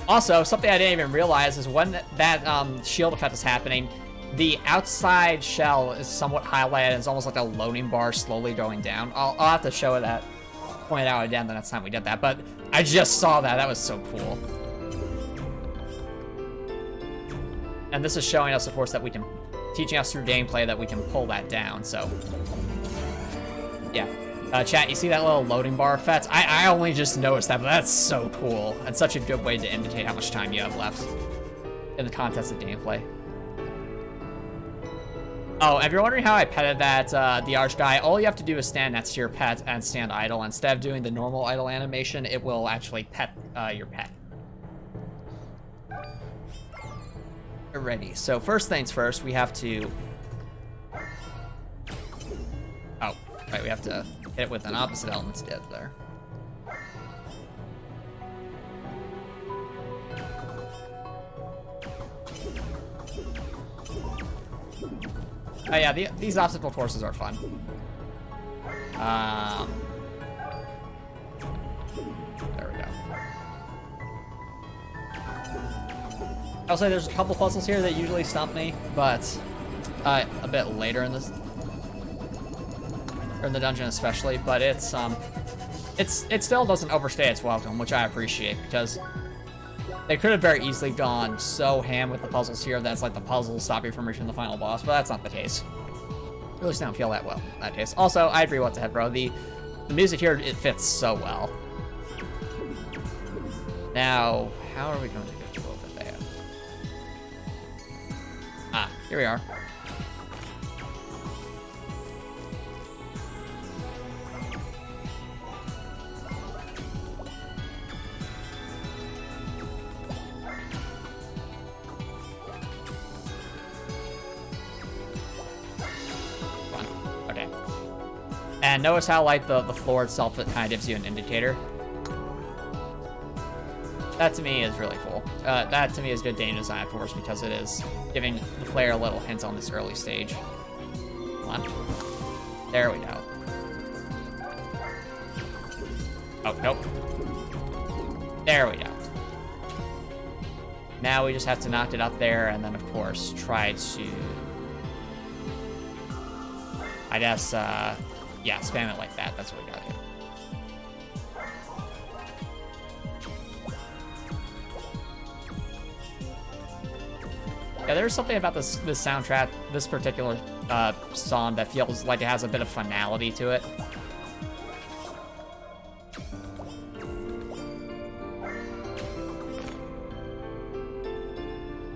Also, something I didn't even realize is when that shield effect is happening, the outside shell is somewhat highlighted. It's almost like a loading bar slowly going down. I'll have to show that, point it out again the next time we did that. But I just saw that. That was so cool. And this is showing us, of course, that we can, teaching us through gameplay that we can pull that down, so. Yeah. Chat, you see that little loading bar effect? I only just noticed that, but that's so cool. And such a good way to indicate how much time you have left in the context of gameplay. Oh, if you're wondering how I petted that, the arch guy, all you have to do is stand next to your pet and stand idle. Instead of doing the normal idle animation, it will actually pet your pet. Alrighty, so first things first, we have to... Oh, right, we have to hit it with an opposite element instead there. Oh yeah, these obstacle courses are fun. There we go. I'll say there's a couple puzzles here that usually stump me, but a bit later in this, or in the dungeon especially. But it still doesn't overstay its welcome, which I appreciate, because they could have very easily gone so ham with the puzzles here that's like the puzzles stop you from reaching the final boss, but that's not the case. Really just don't feel that well in that case. Also, I agree with the head, bro. The music here, it fits so well. Now, how are we going to get through over there? Ah, here we are. Okay. And notice how, like, the floor itself, it kind of gives you an indicator. That to me is really cool. That to me is good game design, of course, because it is giving the player a little hint on this early stage. Come on. There we go. Oh, nope. There we go. Now we just have to knock it up there, and then, of course, try to... I guess, yeah, spam it like that. That's what we gotta do. Yeah, there's something about this soundtrack, this particular song that feels like it has a bit of finality to it.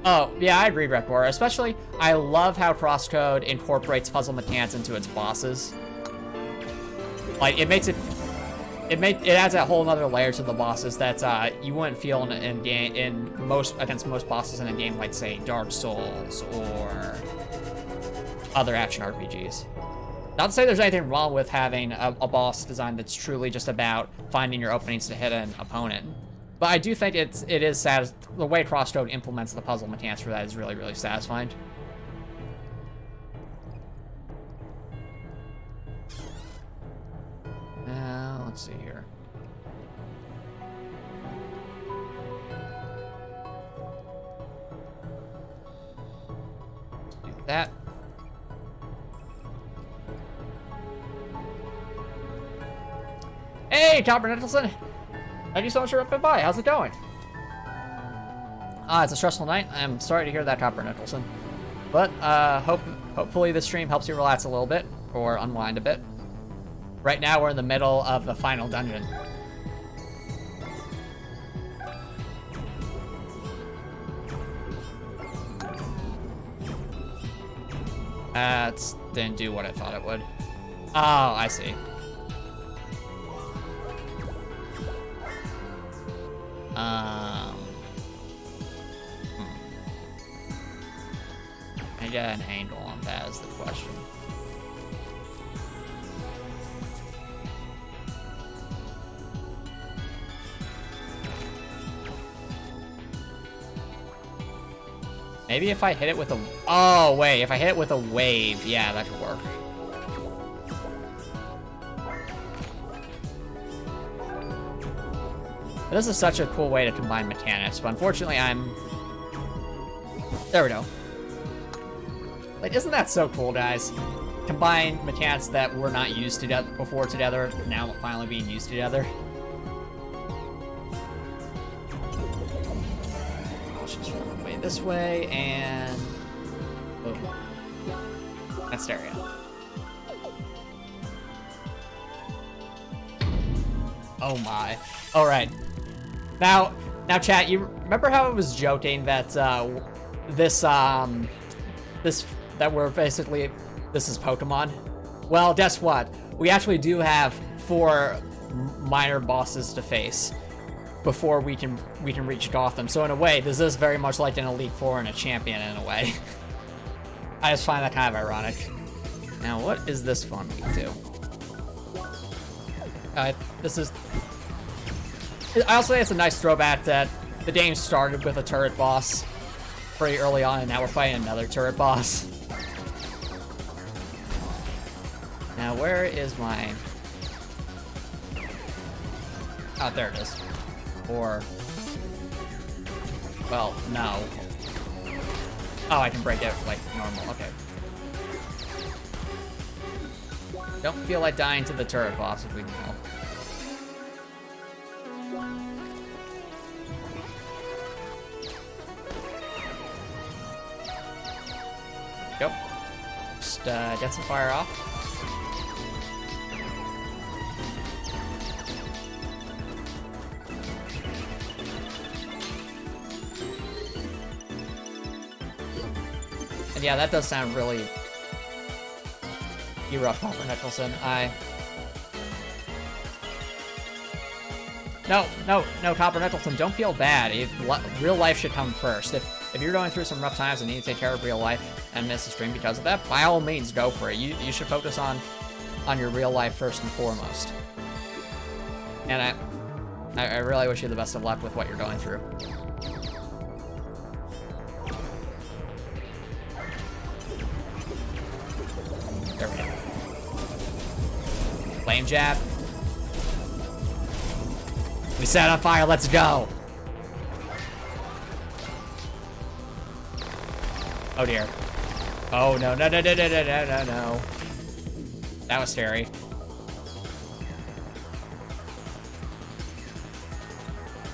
Oh, yeah, I agree, Rekor. Especially, I love how CrossCode incorporates puzzle mechanics into its bosses. Like, it makes it... It adds a whole other layer to the bosses that you wouldn't feel against most bosses in a game like, say, Dark Souls or other action RPGs. Not to say there's anything wrong with having a boss design that's truly just about finding your openings to hit an opponent, but I do think it is the way CrossCode implements the puzzle mechanics for that is really, really satisfying. Let's see here. Let's do that. Hey, Copper Nicholson! Thank you so much for dropping by. How's it going? It's a stressful night. I'm sorry to hear that, Copper Nicholson. But hopefully this stream helps you relax a little bit or unwind a bit. Right now, we're in the middle of the final dungeon. That didn't do what I thought it would. Oh, I see. I got an angle on that is the question. Maybe if I hit it with a... Oh, wait. If I hit it with a wave, yeah, that could work. This is such a cool way to combine mechanics, but unfortunately There we go. Like, isn't that so cool, guys? Combine mechanics that were not used before together, now finally being used together. This way, and boom. That's stereo. Oh my. Alright. Now chat, you remember how I was joking that this is Pokemon? Well, guess what? We actually do have 4 minor bosses to face before we can reach Gotham. So in a way, this is very much like an Elite Four and a Champion in a way. I just find that kind of ironic. Now, what is this fun week too? This is... I also think it's a nice throwback that the game started with a turret boss pretty early on, and now we're fighting another turret boss. Now, where is my... Oh, there it is. Or... Well, no. Oh, I can break it like normal. Okay. Don't feel like dying to the turret boss if we can help. Go. Just get some fire off. And yeah, that does sound really... You rough, Copper Nicholson. No, Copper Nicholson, don't feel bad. Real life should come first. If you're going through some rough times and need to take care of real life and miss a stream because of that, by all means, go for it. You should focus on your real life first and foremost. And I really wish you the best of luck with what you're going through. There we go. Flame jab. We set it on fire, let's go! Oh dear. Oh no. That was scary.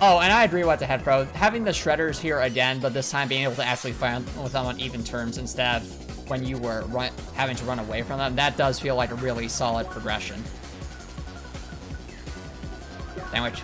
Oh, and I agree with the head pro. Having the shredders here again, but this time being able to actually fight with them on even terms instead of when you were having to run away from them, that does feel like a really solid progression. Sandwich.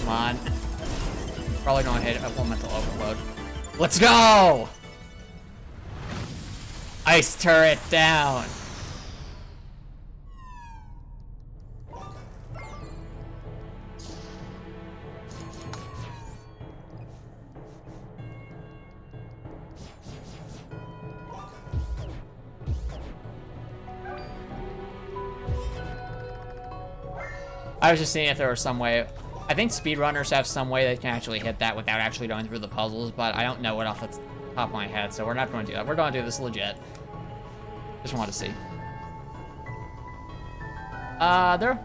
Come on. Probably gonna hit elemental overload. Let's go! Ice turret down. I was just seeing if there was some way. I think speedrunners have some way they can actually hit that without actually going through the puzzles, but I don't know it off the top of my head, so we're not going to do that. We're going to do this legit. Just want to see. There.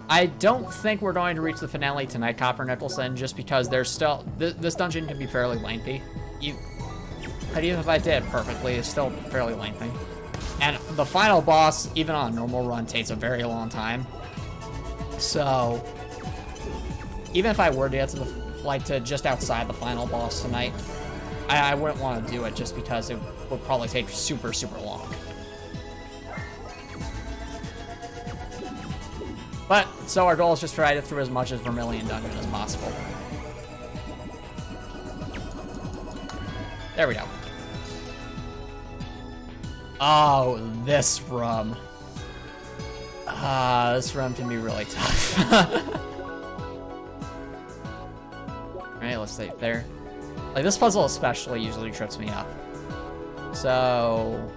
I don't think we're going to reach the finale tonight, Copper Nicholson, just because there's still... This dungeon can be fairly lengthy. But even if I did perfectly, it's still fairly lengthy. And the final boss, even on a normal run, takes a very long time. So, even if I were to get to to just outside the final boss tonight, I wouldn't want to do it just because it would probably take super, super long. But, so our goal is just to try to get through as much as Vermillion Dungeon as possible. There we go. Oh, this room. This room can be really tough. Alright, let's stay there. Like, this puzzle especially usually trips me up. So...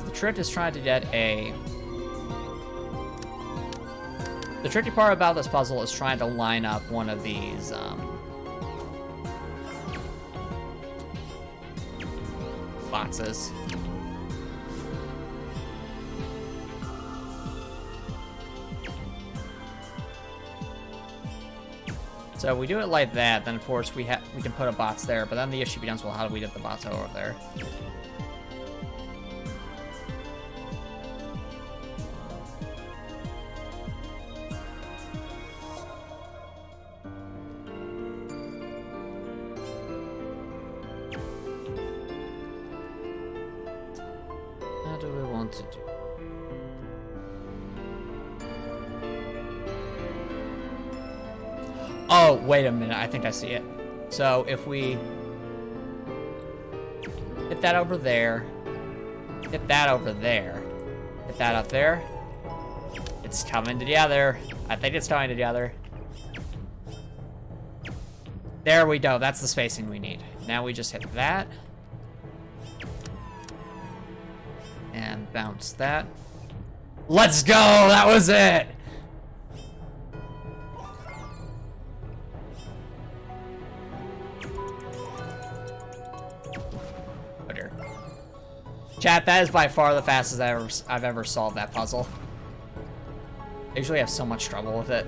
the trick is trying to get a... The tricky part about this puzzle is trying to line up one of these, boxes. So we do it like that, then of course we can put a box there, but then the issue becomes, well, how do we get the box over there? How do we want to do? Oh, wait a minute. I think I see it. So if we hit that over there, hit that over there, hit that up there, it's coming together. I think it's coming together. There we go. That's the spacing we need. Now we just hit that. And bounce that. Let's go! That was it! Oh dear. Chat, that is by far the fastest I've ever solved that puzzle. I usually have so much trouble with it.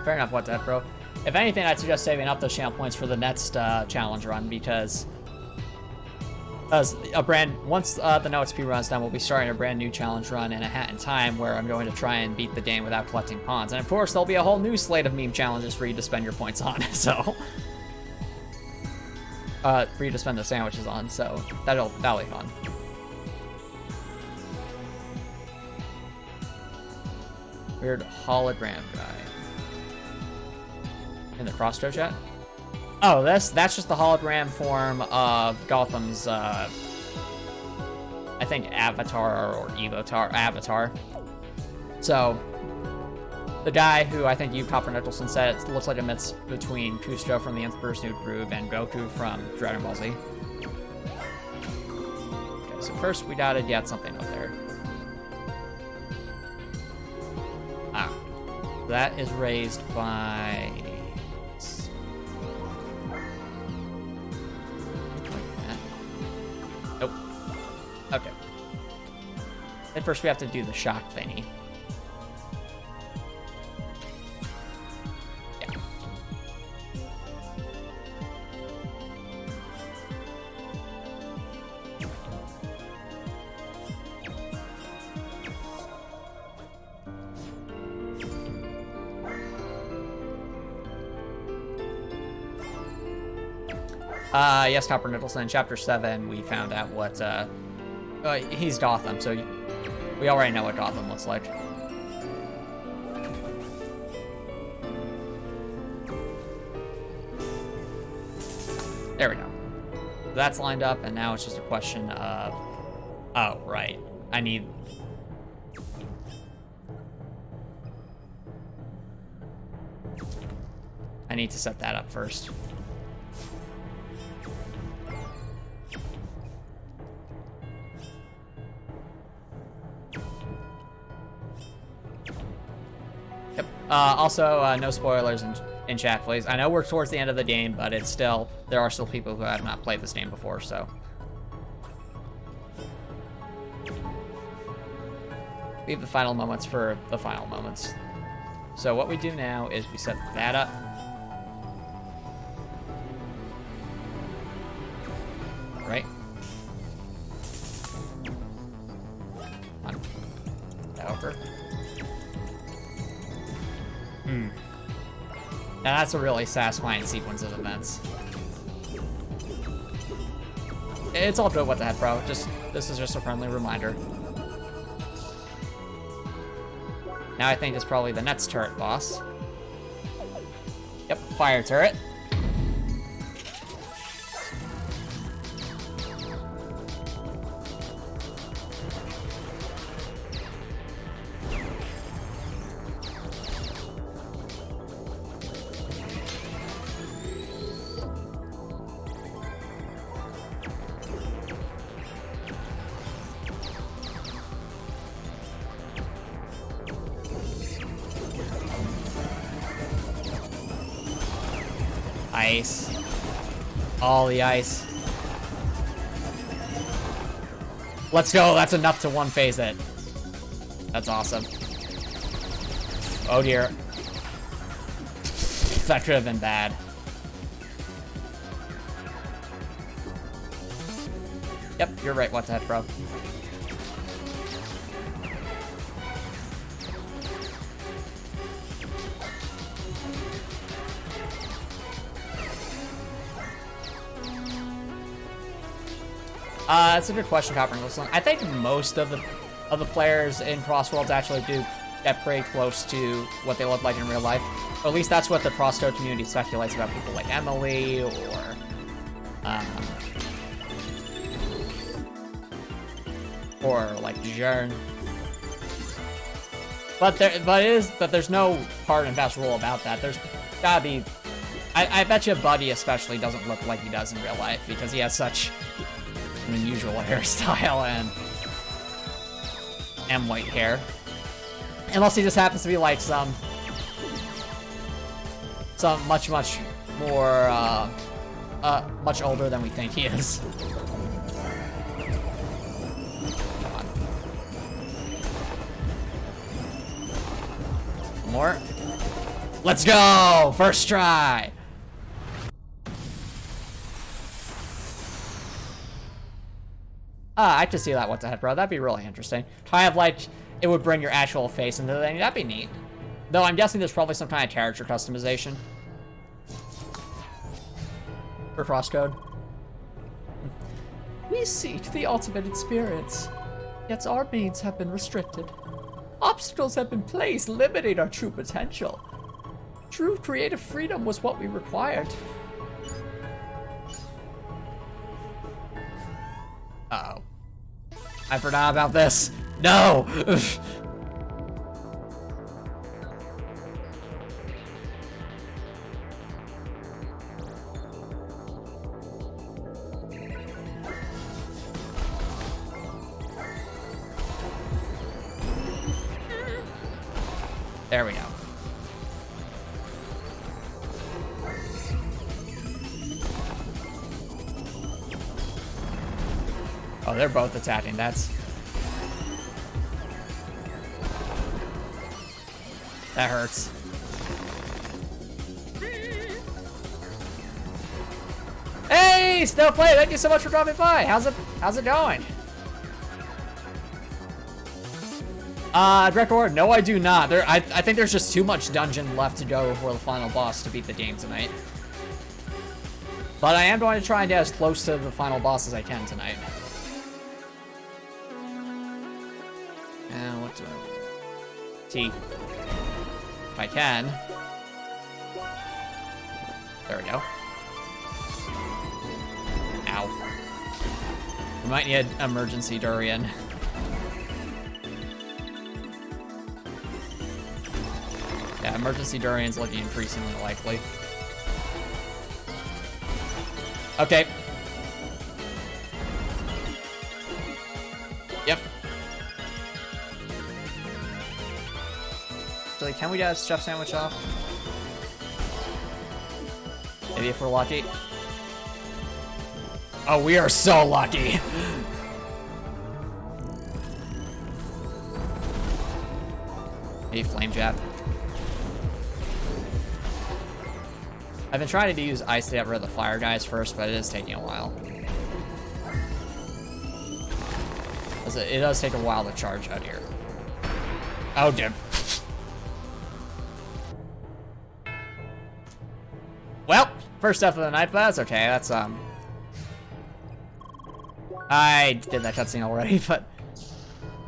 Fair enough, what that, bro. If anything, I'd suggest saving up those channel points for the next challenge run, because once the No EXP run's done, we'll be starting a brand new challenge run in a hat in time, where I'm going to try and beat the game without collecting pawns. And of course, there'll be a whole new slate of meme challenges for you to spend your points on. So, for you to spend the sandwiches on. So that'll be fun. Weird hologram guy. In the CrossCode chat? Oh, that's just the hologram form of Gotham's, I think, avatar or avatar. So, the guy who I think you, Copper Nicholson, said it looks like a mix between Kusto from the Emperor's New Groove and Goku from Dragon Ball Z. Okay, so first we gotta get something up there. Ah. That is raised by... Nope. Okay. Then first we have to do the shock thingy. Yes, Copper Nicholson. In Chapter 7, we found out what, he's Gotham, so we already know what Gotham looks like. There we go. That's lined up, and now it's just a question of... Oh, right. I need to set that up first. Yep. Also, no spoilers in chat, please. I know we're towards the end of the game, but it's still, there are still people who have not played this game before, so. Leave the final moments for the final moments. So what we do now is we set that up. Right? Over. Now that's a really satisfying sequence of events. It's all good, what the heck, bro. This is just a friendly reminder. Now I think it's probably the next turret boss. Yep, fire turret. Ice. All the ice. Let's go. That's enough to one phase it. That's awesome. Oh dear. That could have been bad. Yep, you're right. What the heck, bro? That's a good question, Copper Nicholson. I think most of the players in Crossworlds actually do get pretty close to what they look like in real life. Or at least that's what the CrossCode community speculates about people like Emily or like Jern. But there's no hard and fast rule about that. There's gotta be. I bet you Buddy especially doesn't look like he does in real life because he has such an unusual hairstyle and white hair. Unless he just happens to be like some much more much older than we think he is. Come on. More. Let's go! First try! I could see that, what the heck, bro. That'd be really interesting. Kind of like it would bring your actual face into the thing. That'd be neat. Though I'm guessing there's probably some kind of character customization for CrossCode. We seek the ultimate experience, yet our means have been restricted. Obstacles have been placed, limiting our true potential. True creative freedom was what we required. Uh-oh. I forgot about this. No! There we go. Oh, they're both attacking. That hurts. Hey, Snowplay, thank you so much for dropping by. How's it going? Director, no, I do not. I think there's just too much dungeon left to go before the final boss to beat the game tonight. But I am going to try and get as close to the final boss as I can tonight. And what do I... T. If I can. There we go. Ow. We might need an emergency durian. Yeah, emergency durian's looking increasingly likely. Okay. Yep. So, can we get a chef sandwich off? Maybe if we're lucky. Oh, we are so lucky. Maybe flame jab. I've been trying to use ice to get rid of the fire guys first, but it is taking a while. It does take a while to charge out here. Oh, damn. Well, first death of the night, but that's okay. That's, I did that cutscene already, but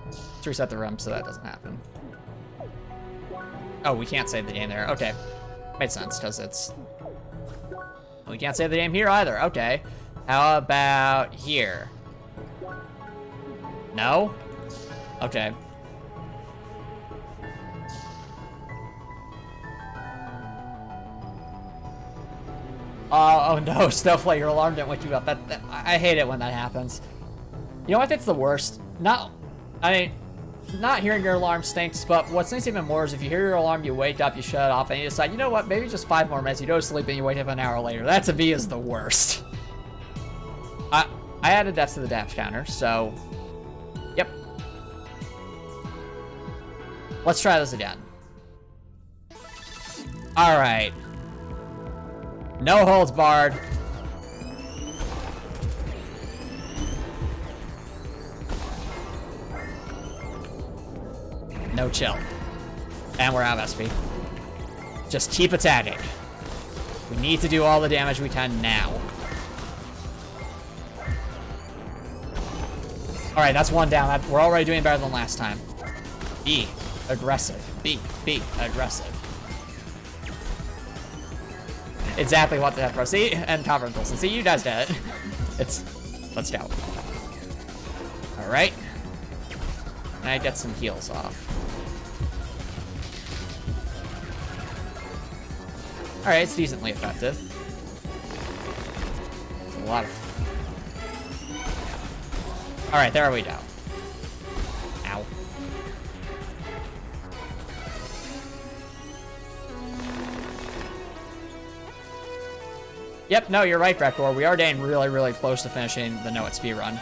let's reset the room so that doesn't happen. Oh, we can't save the game there. Okay. Made sense, because it's... We can't save the game here either. Okay. How about here? No? Okay. Oh no, Snowflake, your alarm didn't wake you up. I hate it when that happens. You know what I think's the worst? Not hearing your alarm stinks, but what stinks even more is if you hear your alarm, you wake up, you shut it off, and you decide, you know what, maybe just 5 more minutes, you go to sleep, and you wake up an hour later. That to me is the worst. I added death to the dash counter, so... Yep. Let's try this again. Alright. No holds barred. No chill. And we're out of SP. Just keep attacking. We need to do all the damage we can now. Alright, that's one down. We're already doing better than last time. Be aggressive. Be aggressive. Exactly what the heck, bro. See? And Conference Wilson. See, you guys did it. Let's go. Alright. And I get some heals off. Alright, it's decently effective. It's a lot of... Alright, there we go. Ow. Yep, no, you're right, Grekor. We are getting really, really close to finishing the No EXP run.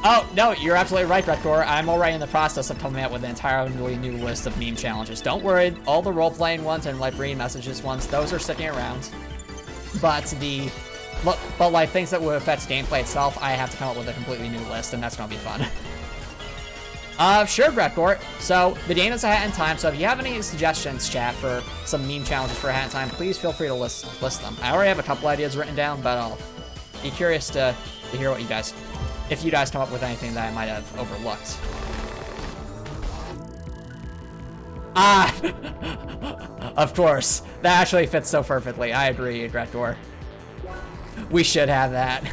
Oh, no, you're absolutely right, Grekor. I'm already in the process of coming out with an entirely new list of meme challenges. Don't worry, all the role-playing ones and like reading messages ones, those are sticking around. But like things that would affect gameplay itself, I have to come up with a completely new list, and that's gonna be fun. Sure, Grekor. So, the game is a hat in time, so if you have any suggestions, chat, for some meme challenges for a hat in time, please feel free to list them. I already have a couple ideas written down, but I'll be curious to hear what you guys if you guys come up with anything that I might have overlooked. Ah! Of course. That actually fits so perfectly. I agree, Gretgor. We should have that.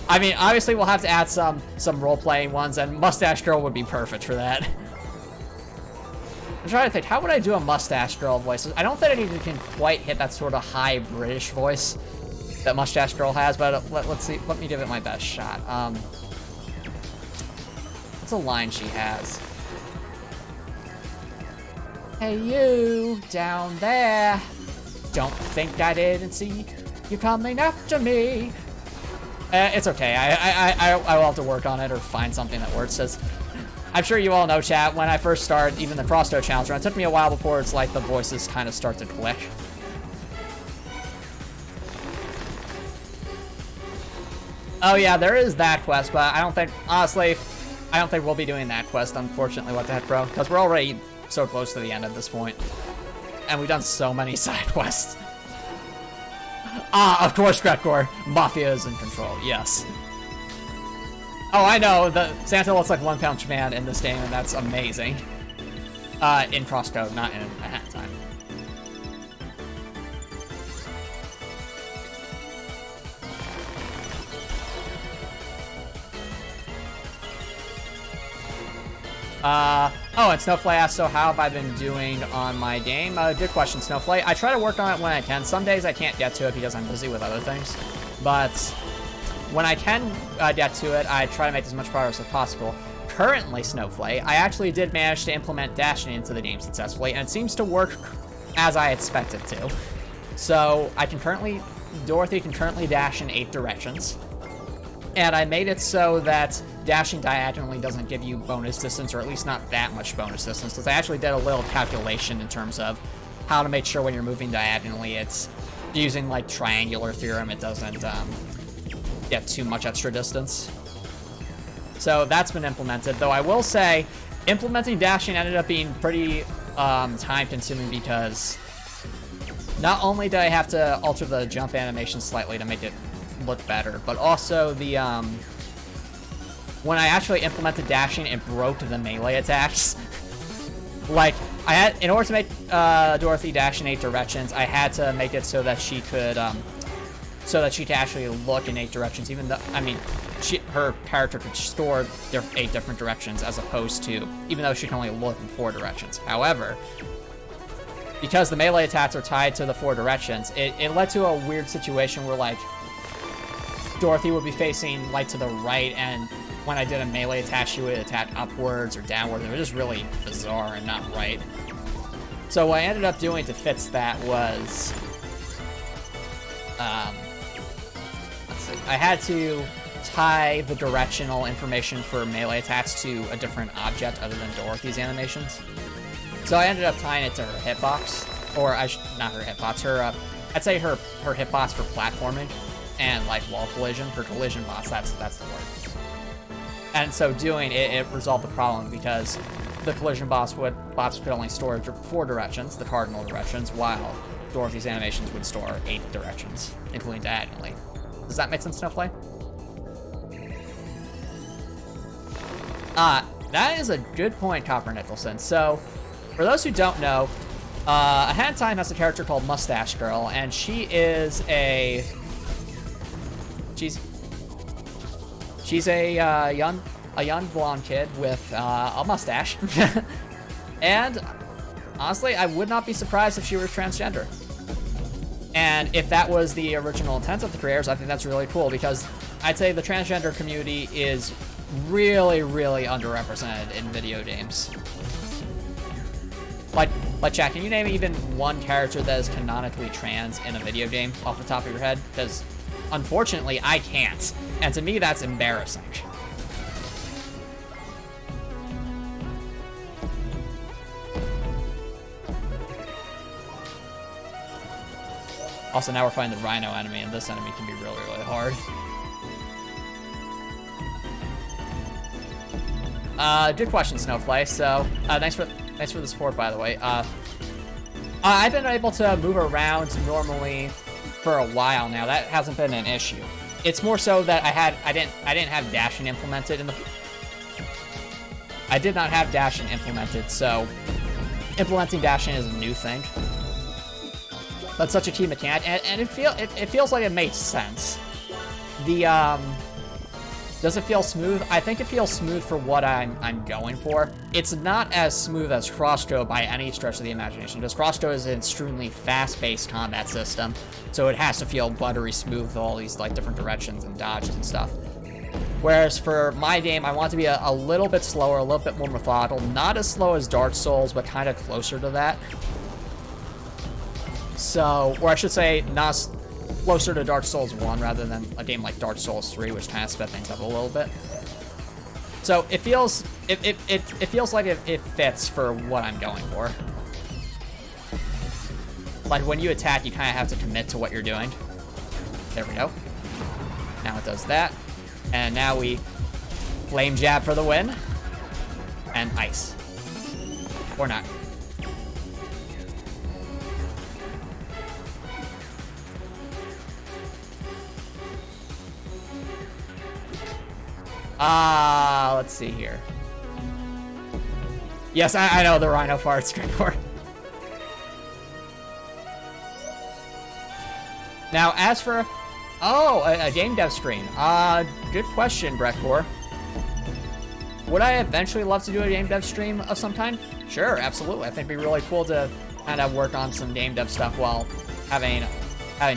I mean, obviously we'll have to add some role-playing ones, and Mustache Girl would be perfect for that. I'm trying to think, how would I do a Mustache Girl voice? I don't think I even can quite hit that sort of high British voice that Mustache Girl has, but let's see. Let me give it my best shot. What's a line she has? Hey, you down there. Don't think I didn't see you coming after me. It's okay. I will have to work on it or find something that works. As I'm sure you all know, chat, when I first started, even the CrossCode Chapter, it took me a while before it's like the voices kind of start to click. Oh yeah, there is that quest, but I don't think, honestly, I don't think we'll be doing that quest, unfortunately. What the heck, bro? Because we're already so close to the end at this point. And we've done so many side quests. Ah, of course, Gretgor. Mafia is in control, yes. Oh, I know, Santa looks like One Punch Man in this game, and that's amazing. In CrossCode, not in a hat time. Oh, and Snowflake asked, so how have I been doing on my game? Good question, Snowflake. I try to work on it when I can. Some days I can't get to it because I'm busy with other things. But when I can get to it, I try to make as much progress as possible. Currently, Snowflake, I actually did manage to implement dashing into the game successfully, and it seems to work as I expect it to. So Dorothy can currently dash in 8 directions. And I made it so that dashing diagonally doesn't give you bonus distance, or at least not that much bonus distance, because I actually did a little calculation in terms of how to make sure when you're moving diagonally, it's using like triangular theorem, it doesn't get too much extra distance. So that's been implemented, though I will say implementing dashing ended up being pretty time consuming, because not only did I have to alter the jump animation slightly to make it look better, but also the when I actually implemented dashing, it broke the melee attacks. Like, in order to make Dorothy dash in 8 directions, I had to make it so that she could actually look in 8 directions, even though, I mean, her character could store 8 different directions, as opposed to, even though she can only look in 4 directions. However, because the melee attacks are tied to the 4 directions, it led to a weird situation where, like, Dorothy would be facing, like, to the right, and when I did a melee attack, she would attack upwards or downwards. It was just really bizarre and not right. So what I ended up doing to fix that was, let's see, I had to tie the directional information for melee attacks to a different object other than Dorothy's animations. So I ended up tying it to her hitbox, or not her hitbox, I'd say her hitbox for platforming and like wall collision, her collision boss. That's the word. And so doing it resolved the problem, because the collision bots could only store 4 directions, the cardinal directions, while Dorothy's animations would store 8 directions, including diagonally. Does that make sense, Snowflake? That is a good point, Copper Nicholson. So, for those who don't know, A Hat in Time has a character called Mustache Girl, and she is a... She's a young blonde kid with a mustache. And honestly, I would not be surprised if she were transgender. And if that was the original intent of the creators, I think that's really cool, because I'd say the transgender community is really, really underrepresented in video games. Like chat, can you name even one character that is canonically trans in a video game off the top of your head? Because unfortunately, I can't. And to me, that's embarrassing. Also, now we're fighting the Rhino enemy, and this enemy can be really, really hard. Good question, Snowflake. So, thanks for the support, by the way. I've been able to move around normally for a while now. That hasn't been an issue. it's more so that I didn't have dashing implemented in the. I did not have dashing implemented, so implementing dashing is a new thing. That's such a key mechanic, and it feels like it makes sense. Does it feel smooth? I think it feels smooth for what I'm going for. It's not as smooth as CrossCode by any stretch of the imagination, because CrossCode is an extremely fast-paced combat system, so it has to feel buttery smooth with all these like different directions and dodges and stuff. Whereas for my game, I want it to be a little bit slower, a little bit more methodical, not as slow as Dark Souls, but kind of closer to that. So, or I should say, not closer to Dark Souls 1 rather than a game like Dark Souls 3, which kind of sped things up a little bit. So it feels like it fits for what I'm going for. Like when you attack, you kind of have to commit to what you're doing. There we go. Now it does that, and now we flame jab for the win, and ice, or not. Let's see here. Yes, I know the Rhino farts, Gregor. Now, as for... Oh, a game dev screen. Good question, Breckor. Would I eventually love to do a game dev stream of some kind? Sure, absolutely. I think it'd be really cool to kind of work on some game dev stuff while having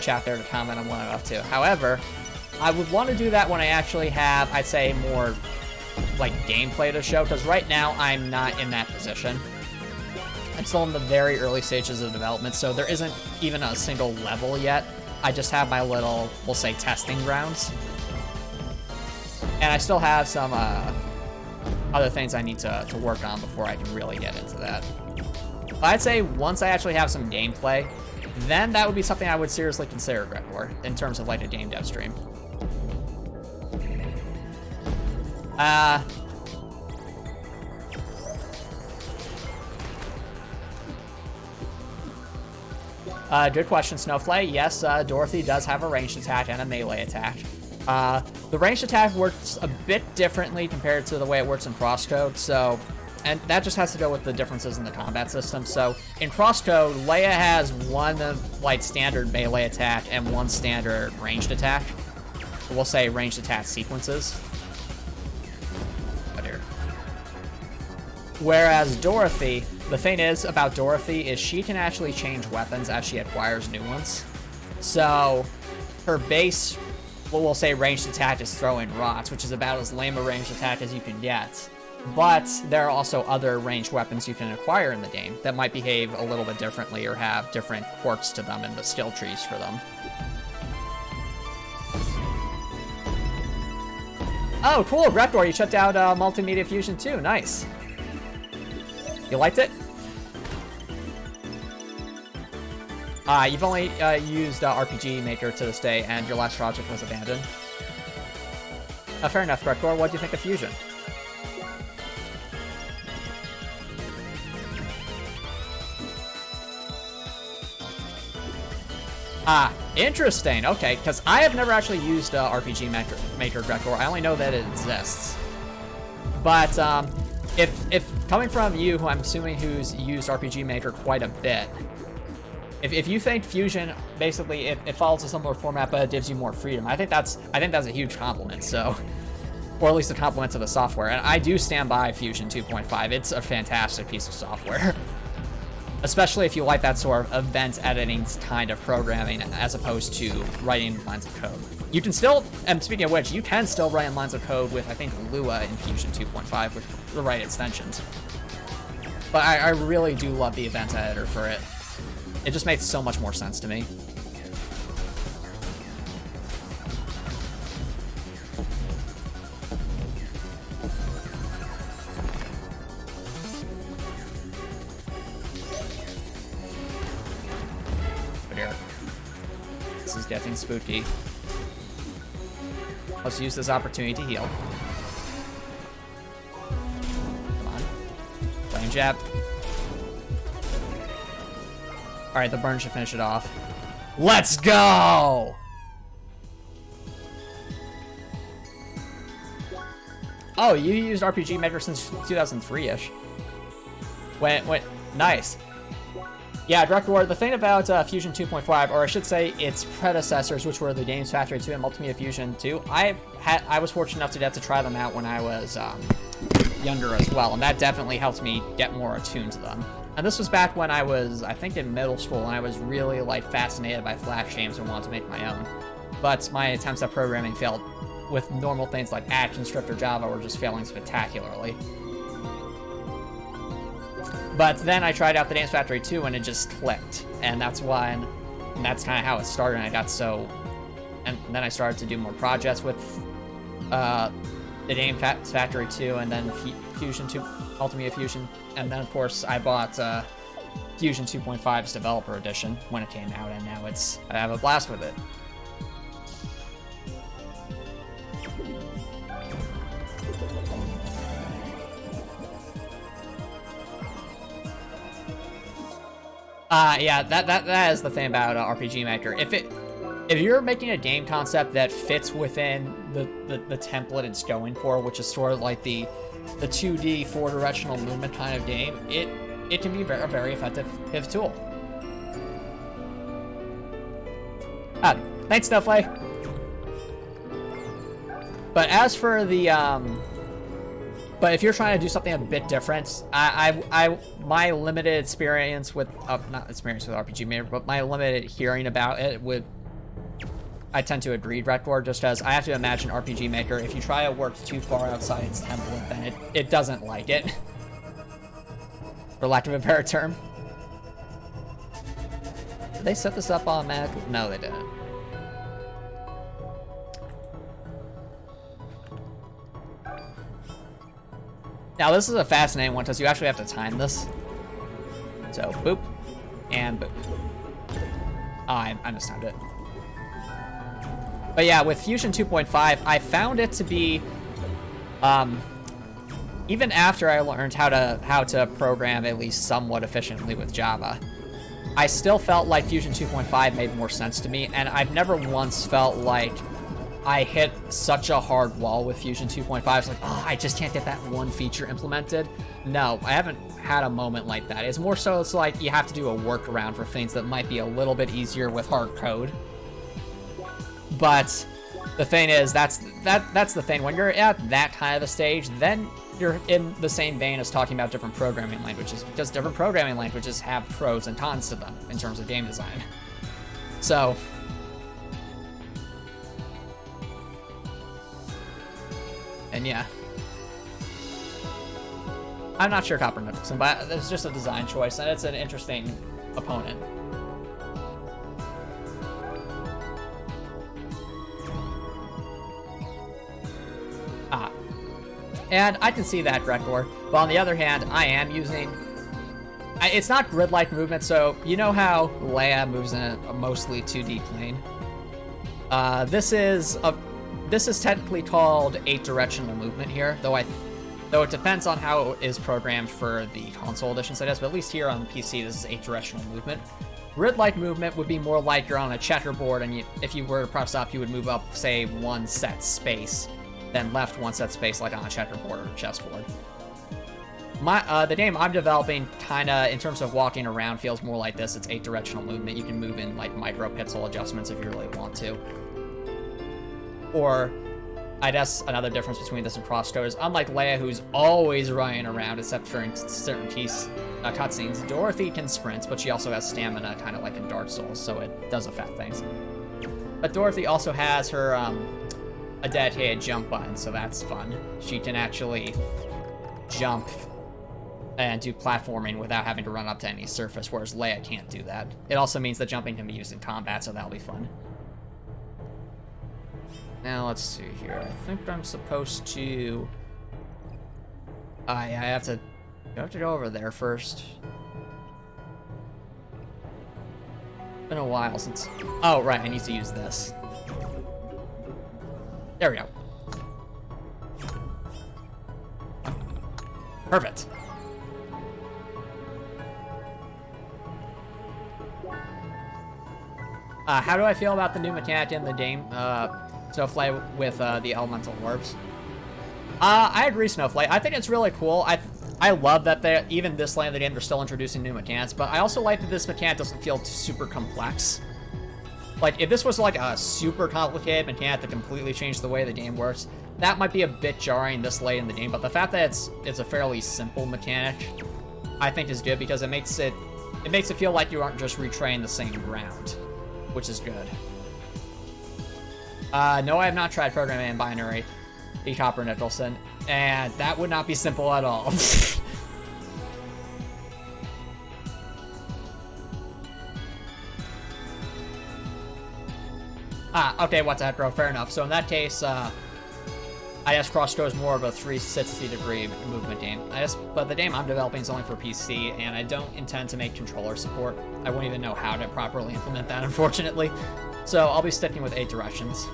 chat there to comment on what I'm up to. However, I would want to do that when I actually have, I'd say, more like gameplay to show, because right now I'm not in that position. I'm still in the very early stages of development, so there isn't even a single level yet. I just have my little, we'll say, testing grounds. And I still have some other things I need to work on before I can really get into that. But I'd say once I actually have some gameplay, then that would be something I would seriously consider, Gregor, in terms of like a game dev stream. Good question, Snowflake. Yes, Dorothy does have a ranged attack and a melee attack. The ranged attack works a bit differently compared to the way it works in CrossCode, so, and that just has to go with the differences in the combat system. So in CrossCode, Leia has one like standard melee attack and one standard ranged attack. We'll say ranged attack sequences. Whereas Dorothy, the thing is about Dorothy is she can actually change weapons as she acquires new ones. So her base, well, we'll say ranged attack is throwing rocks, which is about as lame a ranged attack as you can get. But there are also other ranged weapons you can acquire in the game that might behave a little bit differently or have different quirks to them in the skill trees for them. Oh, cool, Reptor, you shut down Multimedia Fusion 2, nice. You liked it? You've only used RPG Maker to this day, and your last project was abandoned. Fair enough, Gregor. What do you think of Fusion? Interesting. Okay, because I have never actually used RPG Maker, Gregor. I only know that it exists. But if coming from you, who I'm assuming who's used RPG Maker quite a bit, if you think Fusion basically it follows a similar format but it gives you more freedom, I think that's a huge compliment. So, or at least a compliment to the software. And I do stand by Fusion 2.5. It's a fantastic piece of software, especially if you like that sort of event editing kind of programming as opposed to writing lines of code. You can still, and speaking of which, you can still write in lines of code with, I think, Lua in Fusion 2.5 with the right extensions. But I really do love the event editor for it. It just makes so much more sense to me. But here, this is getting spooky. Let's use this opportunity to heal. Come on. Flame jab. Alright, the burn should finish it off. Let's go! Oh, you used RPG Maker since 2003-ish. When, nice. Yeah, Director Ward, the thing about Fusion 2.5, or I should say its predecessors, which were the Games Factory 2 and Multimedia Fusion 2, I was fortunate enough to get to try them out when I was younger as well, and that definitely helped me get more attuned to them. And this was back when I was, I think, in middle school, and I was really, like, fascinated by Flash games and wanted to make my own. But my attempts at programming failed, with normal things like ActionScript or Java were just failing spectacularly. But then I tried out the Games Factory 2 and it just clicked. And that's kind of how it started, and I got so... And then I started to do more projects with the Games Factory 2 and then Fusion 2, Multimedia Fusion. And then, of course, I bought Fusion 2.5's Developer Edition when it came out, and now I have a blast with it. Yeah, that is the thing about RPG Maker. If you're making a game concept that fits within the template it's going for, which is sort of like the 2D 4-directional movement kind of game, it can be a very effective tool. Thanks, Snowflake. But as for the but if you're trying to do something a bit different, my limited experience with, not experience with RPG Maker, but my limited hearing about it I tend to agree, Rector, just as I have to imagine RPG Maker, if you try to work too far outside its template, then it doesn't like it. For lack of a better term. Did they set this up automatically? No, they didn't. Now, this is a fascinating one because you actually have to time this. So, boop, and boop. Oh, I mistimed it. But yeah, with Fusion 2.5, I found it to be, even after I learned how to program at least somewhat efficiently with Java, I still felt like Fusion 2.5 made more sense to me, and I've never once felt like I hit such a hard wall with Fusion 2.5. It's like, oh, I just can't get that one feature implemented. No, I haven't had a moment like that. It's more so it's like you have to do a workaround for things that might be a little bit easier with hard code. But the thing is, that's the thing. When you're at that kind of a stage, then you're in the same vein as talking about different programming languages, because different programming languages have pros and cons to them in terms of game design. So, and yeah, I'm not sure Copper Nicholson, but it's just a design choice, and it's an interesting opponent. And I can see that, Gregor. But on the other hand, I am using... it's not grid-like movement, so you know how Leia moves in a mostly 2D plane? This is technically called 8-directional movement here, though it depends on how it is programmed for the console editions, I guess, but at least here on the PC, this is 8-directional movement. Grid-like movement would be more like you're on a checkerboard, and if you were to press up, you would move up, say, one set space, then left one set space like on a checkerboard or chessboard. The game I'm developing kinda, in terms of walking around, feels more like this. It's 8-directional movement. You can move in like micro-pixel adjustments if you really want to. Or, I guess another difference between this and CrossCode is, unlike Leia, who's always running around except for in certain cutscenes, Dorothy can sprint, but she also has stamina, kind of like in Dark Souls, so it does affect things. But Dorothy also has her, a dedicated jump button, so that's fun. She can actually jump and do platforming without having to run up to any surface, whereas Leia can't do that. It also means that jumping can be used in combat, so that'll be fun. Now, let's see here. I think I'm supposed to... yeah, I have to go over there first. It's been a while since... Oh, right, I need to use this. There we go. Perfect. How do I feel about the new mechanic in the game, Snowflake, with the elemental orbs? I agree, Snowflake. I think it's really cool. I love that they even this late in the game they're still introducing new mechanics, but I also like that this mechanic doesn't feel super complex. Like, if this was like a super complicated mechanic that completely changed the way the game works, that might be a bit jarring this late in the game, but the fact that it's a fairly simple mechanic, I think is good because it makes it feel like you aren't just retraining the same ground, which is good. No, I have not tried programming in binary, E. Copper Nicholson, and that would not be simple at all. Okay, what's that, bro? Fair enough. So in that case, I guess CrossCode is more of a 360-degree movement game. But the game I'm developing is only for PC, and I don't intend to make controller support. I won't even know how to properly implement that, unfortunately. So I'll be sticking with 8 directions,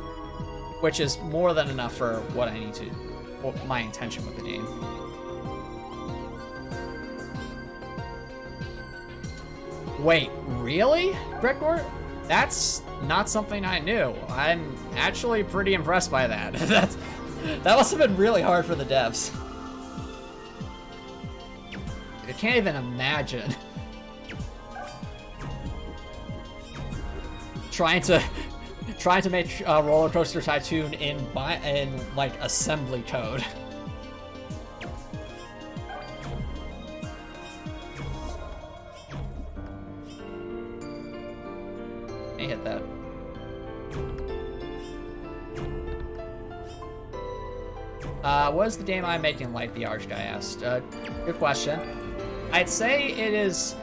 which is more than enough for what I need to, my intention with the game. Wait, really, Gregor? That's not something I knew. I'm actually pretty impressed by that. That must have been really hard for the devs. I can't even imagine trying to make Roller Coaster Tycoon in like assembly code. Hit that. What is the game I'm making like, the Arch guy asked? Good question. I'd say it is...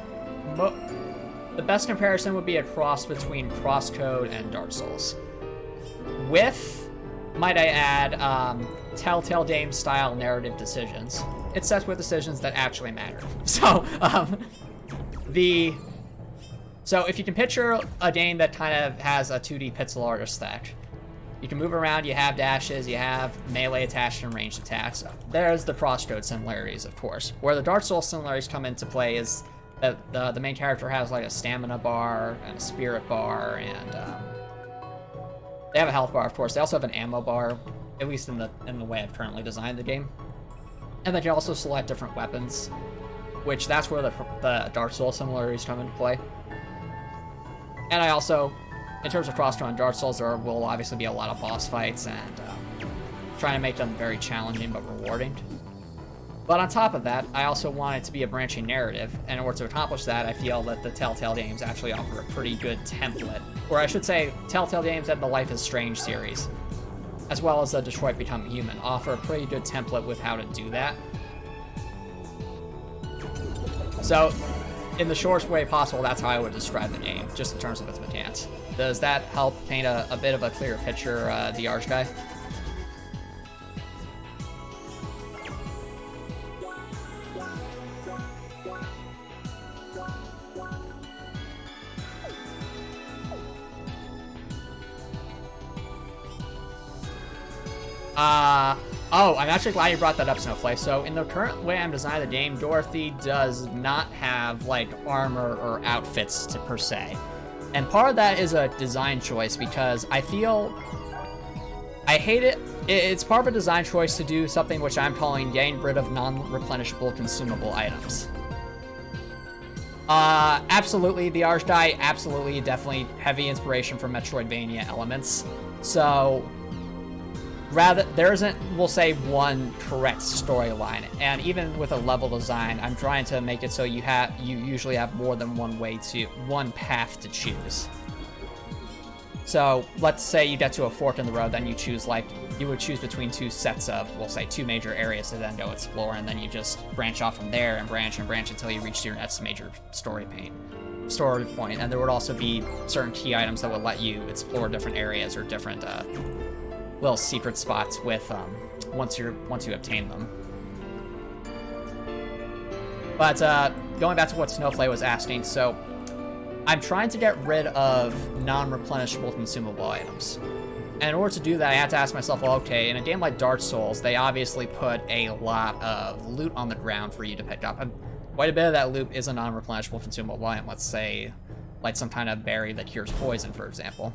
the best comparison would be a cross between CrossCode and Dark Souls. With, might I add, Telltale Game-style narrative decisions. It's set with decisions that actually matter. So, So if you can picture a game that kind of has a 2D pixel art aesthetic, you can move around, you have dashes, you have melee attached and ranged attacks. There's the CrossCode similarities, of course. Where the Dark Souls similarities come into play is that the main character has like a stamina bar and a spirit bar, and they have a health bar, of course. They also have an ammo bar, at least in the way I've currently designed the game. And then you also select different weapons, which that's where the Dark Souls similarities come into play. And I also, in terms of CrossCode and Dark Souls, there will obviously be a lot of boss fights and trying to make them very challenging but rewarding. But on top of that, I also want it to be a branching narrative, and in order to accomplish that, I feel that the Telltale games actually offer a pretty good template. Or I should say, Telltale games and the Life is Strange series, as well as the Detroit Become Human, offer a pretty good template with how to do that. So, in the shortest way possible, that's how I would describe the game, just in terms of its mechanics. Does that help paint a bit of a clearer picture, the Arch guy? Oh, I'm actually glad you brought that up, Snowflake. So in the current way I'm designing the game, Dorothy does not have, like, armor or outfits per se. And part of that is a design choice because I feel... I hate it. It's part of a design choice to do something which I'm calling getting rid of non-replenishable consumable items. Absolutely, the Arch guy, absolutely, definitely heavy inspiration from Metroidvania elements. So... rather, there isn't, we'll say, one correct storyline, and even with a level design, I'm trying to make it so you usually have more than one path to choose. So let's say you get to a fork in the road, then you choose, like, you would choose between two sets of, we'll say, 2 major areas to then go explore, and then you just branch off from there and branch until you reach your next major story point. And there would also be certain key items that would let you explore different areas or different little secret spots with once you obtain them. But going back to what Snowflake was asking, so I'm trying to get rid of non-replenishable consumable items. And in order to do that, I had to ask myself, well, okay, in a game like Dark Souls, they obviously put a lot of loot on the ground for you to pick up. And quite a bit of that loot is a non-replenishable consumable item. Let's say, like some kind of berry that cures poison, for example.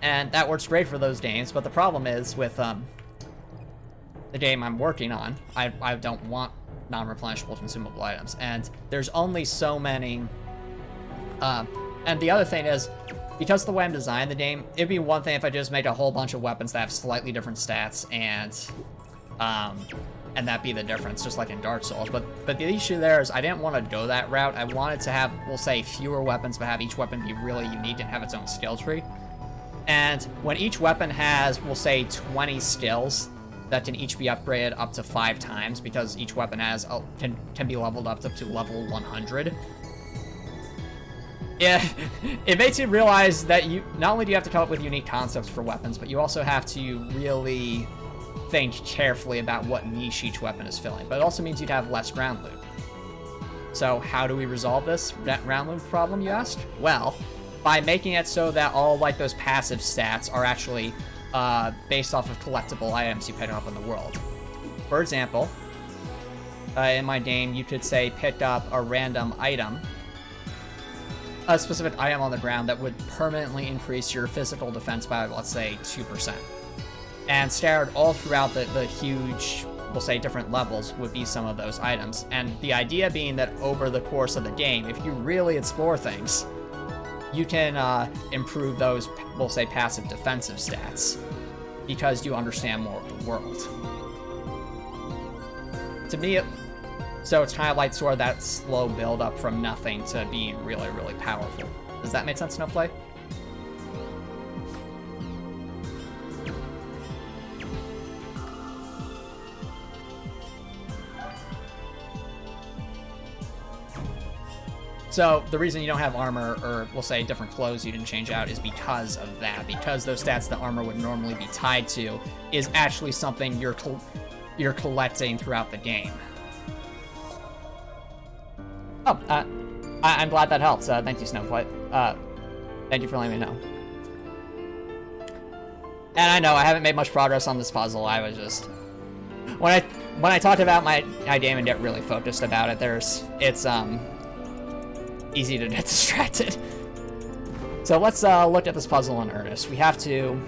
And that works great for those games, but the problem is with the game I'm working on. I don't want non-replenishable consumable items, and there's only so many. And the other thing is, because of the way I'm designing the game, it'd be one thing if I just made a whole bunch of weapons that have slightly different stats, and that be the difference, just like in Dark Souls. But the issue there is I didn't want to go that route. I wanted to have, we'll say, fewer weapons, but have each weapon be really unique and have its own skill tree. And when each weapon has, we'll say, 20 skills that can each be upgraded up to 5 times, because each weapon has can be leveled up to level 100. Yeah, it makes you realize that you not only do you have to come up with unique concepts for weapons, but you also have to really think carefully about what niche each weapon is filling. But it also means you'd have less ground loot. So how do we resolve this ground loot problem, you ask? Well, by making it so that all like those passive stats are actually based off of collectible items you pick up in the world. For example, in my game, you could say pick up a random item, a specific item on the ground that would permanently increase your physical defense by, let's say, 2%. And scattered all throughout the huge, we'll say, different levels would be some of those items. And the idea being that over the course of the game, if you really explore things, you can improve those, we'll say, passive defensive stats because you understand more of the world. To me, so it's kind of like sort of that slow build up from nothing to being really, really powerful. Does that make sense, Snowflake? So the reason you don't have armor, or we'll say different clothes you didn't change out, is because of that. Because those stats that armor would normally be tied to is actually something you're collecting throughout the game. Oh, I'm glad that helps. Thank you, Snowflake. Thank you for letting me know. And I know I haven't made much progress on this puzzle. I was just when I talked about my game and get really focused about it, it's easy to get distracted. So let's look at this puzzle in earnest. We have to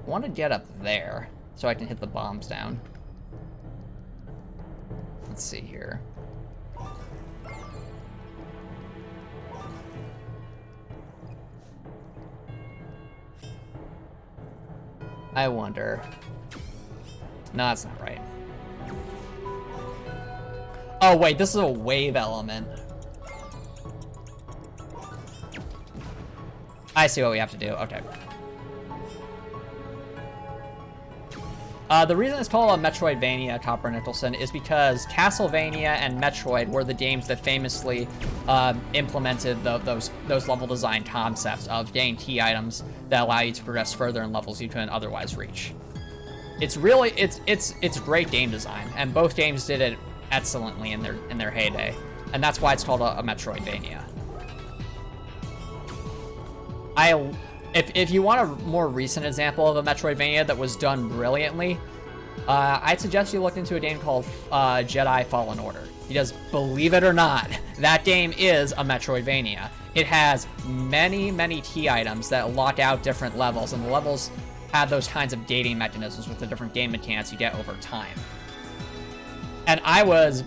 want to get up there so I can hit the bombs down. Let's see here. I wonder. No, that's not right. Oh, wait, this is a wave element. I see what we have to do. Okay. The reason it's called a Metroidvania, Copper Nicholson, is because Castlevania and Metroid were the games that famously implemented those level design concepts of getting key items that allow you to progress further in levels you couldn't otherwise reach. It's really it's great game design, and both games did it excellently in their heyday, and that's why it's called a Metroidvania. If you want a more recent example of a Metroidvania that was done brilliantly, I'd suggest you look into a game called Jedi Fallen Order. Because believe it or not, that game is a Metroidvania. It has many, many key items that lock out different levels, and the levels have those kinds of gating mechanisms with the different game mechanics you get over time. And I was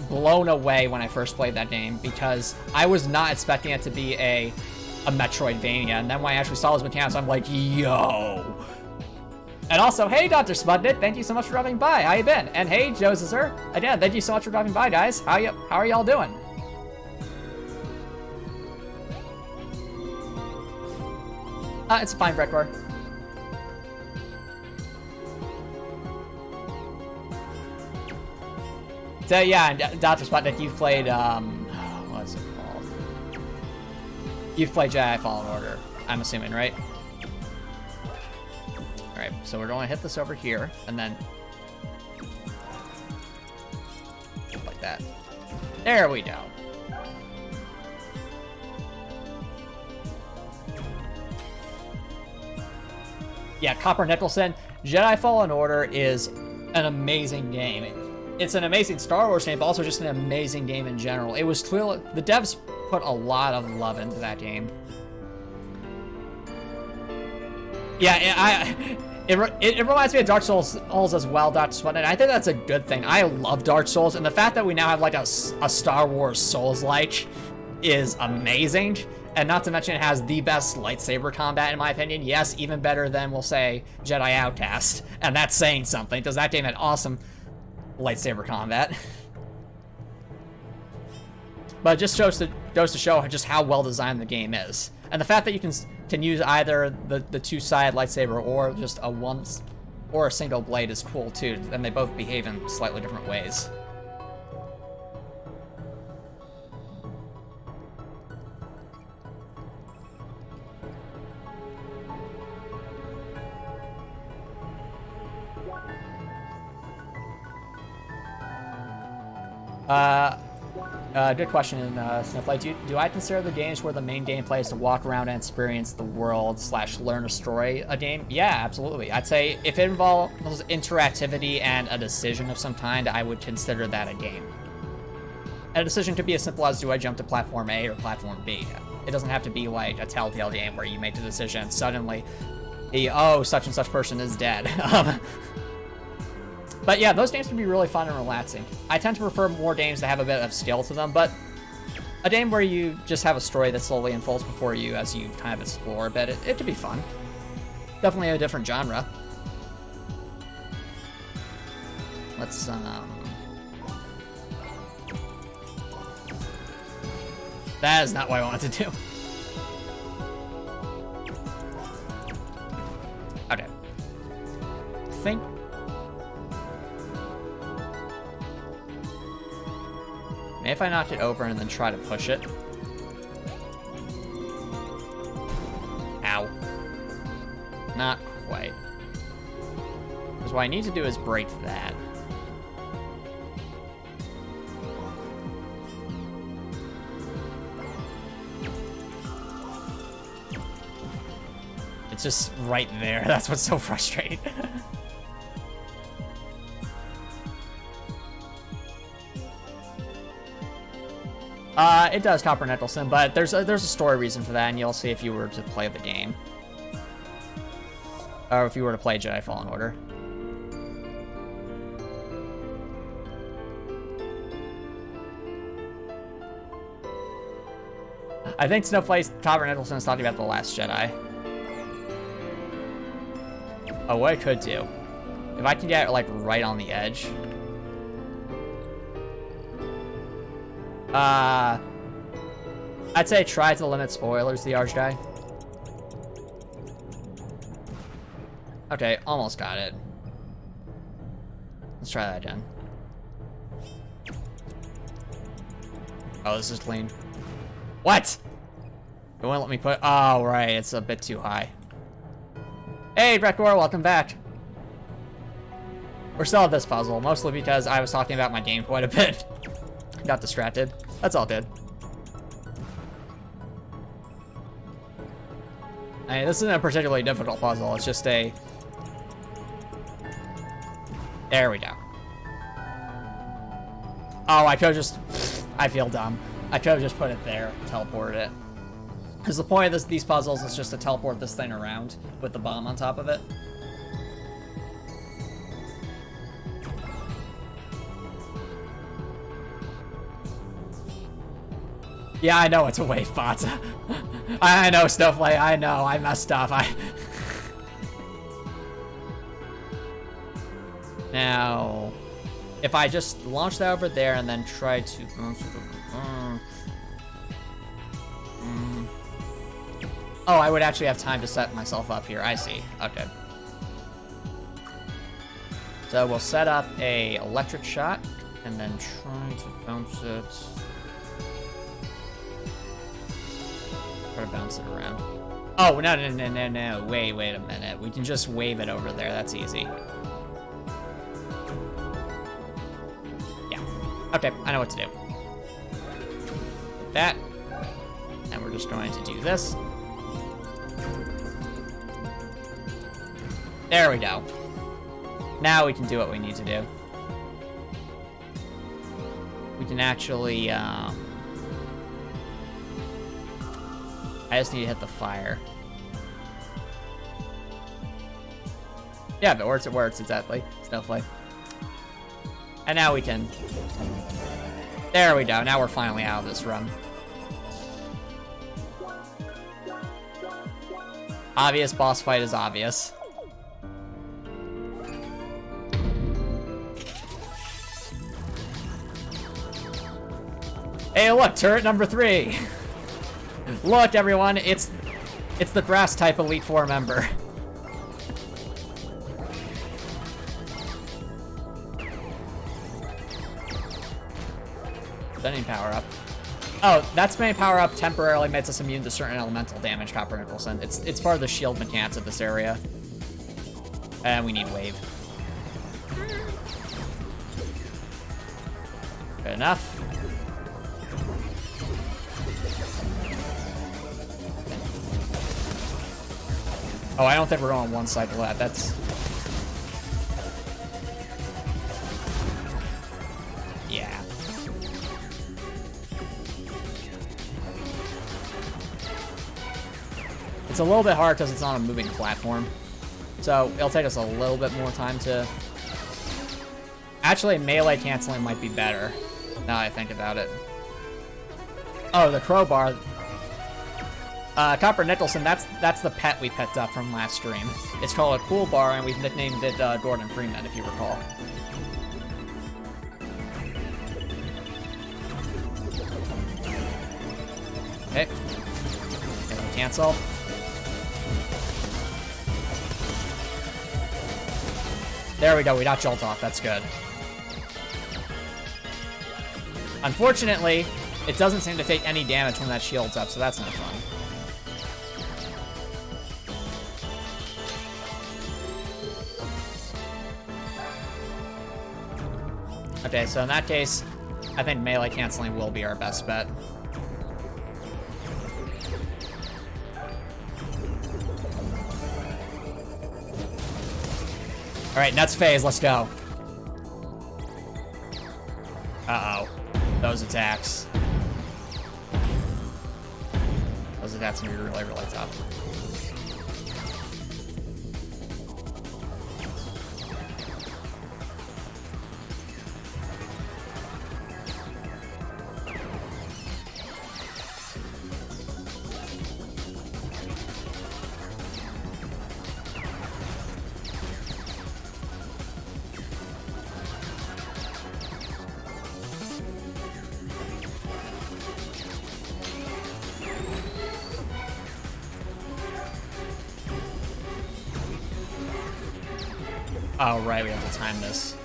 blown away when I first played that game because I was not expecting it to be a Metroidvania, and then when I actually saw those mechanics, I'm like, yo. And also, hey, Dr. Spudnik, thank you so much for dropping by. How you been? And hey, Joe Zizzer, again, thank you so much for dropping by, guys. How are y'all doing? It's fine, Breckor. So yeah, Dr. Sputnik, you've played, what's it called? You've played Jedi Fallen Order, I'm assuming, right? Alright, so we're going to hit this over here, and then like that. There we go. Yeah, Copper Nicholson, Jedi Fallen Order is an amazing game. It's an amazing Star Wars game, but also just an amazing game in general. It was clearly, the devs put a lot of love into that game. Yeah, it reminds me of Dark Souls as well, Dr. Sweat, and I think that's a good thing. I love Dark Souls, and the fact that we now have like a Star Wars Souls-like is amazing. And not to mention it has the best lightsaber combat in my opinion. Yes, even better than, we'll say, Jedi Outcast. And that's saying something, because that game had awesome lightsaber combat. But it just goes to show just how well designed the game is. And the fact that you can use either the two-sided lightsaber or just a single blade is cool too. And they both behave in slightly different ways. Good question, Snowflake. Do I consider the games where the main gameplay is to walk around and experience the world / learn a story a game? Yeah, absolutely. I'd say if it involves interactivity and a decision of some kind, I would consider that a game. And a decision could be as simple as, do I jump to platform A or platform B? It doesn't have to be like a Telltale game where you make the decision and suddenly, oh, such and such person is dead. But yeah, those games can be really fun and relaxing. I tend to prefer more games that have a bit of skill to them, but a game where you just have a story that slowly unfolds before you as you kind of explore a bit, it could be fun. Definitely a different genre. Let's, that is not what I wanted to do. Okay. Think. Maybe if I knock it over and then try to push it. Ow. Not quite. Because what I need to do is break that. It's just right there. That's what's so frustrating. It does, Copper Nicholson, but there's a story reason for that, and you'll see if you were to play the game. Or if you were to play Jedi Fallen Order. I think Snowflake Copper Nicholson is talking about The Last Jedi. Oh, what I could do. If I can get, like, right on the edge. I'd say try to limit spoilers, the Arch guy. Okay, almost got it. Let's try that again. Oh, this is clean. What? It won't let me put... Oh, right, it's a bit too high. Hey, Brekor, welcome back. We're still at this puzzle, mostly because I was talking about my game quite a bit. Got distracted. That's all good. I mean, this isn't a particularly difficult puzzle. It's just a... There we go. Oh, I could've just... I feel dumb. I could've just put it there, teleported it. Because the point of these puzzles is just to teleport this thing around with the bomb on top of it. Yeah, I know it's a wave bot. I know, Snowflake, I know, I messed up. Now, if I just launch that over there and then try to... Oh, I would actually have time to set myself up here. I see. Okay. So we'll set up a electric shot and then try to bounce it. Try to bounce it around. Oh, no. Wait a minute. We can just wave it over there. That's easy. Yeah. Okay, I know what to do. That. And we're just going to do this. There we go. Now we can do what we need to do. We can actually, I just need to hit the fire. Yeah, if it works, it works, exactly. Snowflake. And now we can... There we go, now we're finally out of this run. Obvious boss fight is obvious. Hey, look, turret number 3. Look, everyone, it's the grass type Elite Four member. Spending power up. Oh, that spending power up temporarily makes us immune to certain elemental damage, Copper Nicholson. It's part of the shield mechanics of this area. And we need wave. Good enough. Oh, I don't think we're going one cycle of that. That's... Yeah. It's a little bit hard because it's on a moving platform. So it'll take us a little bit more time to... Actually, melee canceling might be better, now I think about it. Oh, the crowbar. Copper Nicholson, that's the pet we picked up from last stream. It's called a cool bar, and we've nicknamed it Gordon Freeman, if you recall. Okay. Cancel. There we go, we got Jolt off, that's good. Unfortunately, it doesn't seem to take any damage when that shield's up, so that's not fun. Okay, so in that case, I think melee canceling will be our best bet. Alright, next phase, let's go. Uh-oh. Those attacks. Those attacks are gonna be really, really tough. Oh, right, we have to time this.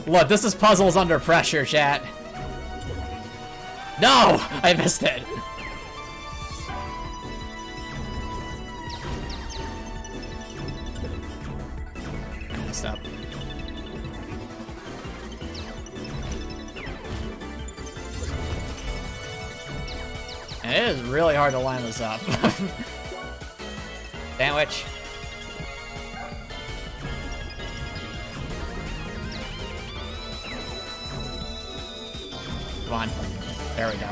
Look, this is puzzles under pressure, chat. No! I missed it. I messed up. And it is really hard to line this up. Sandwich. Come on. There we go.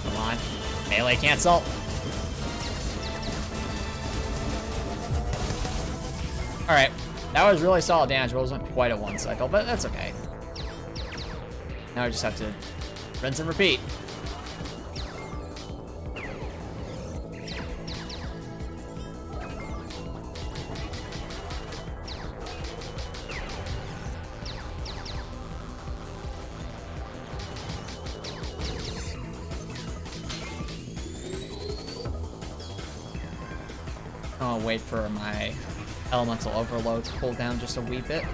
Come on. Melee cancel. Alright. That was really solid damage, but it wasn't quite a one cycle, but that's okay. Now we just have to rinse and repeat. I'll wait for my elemental overload to cool down just a wee bit.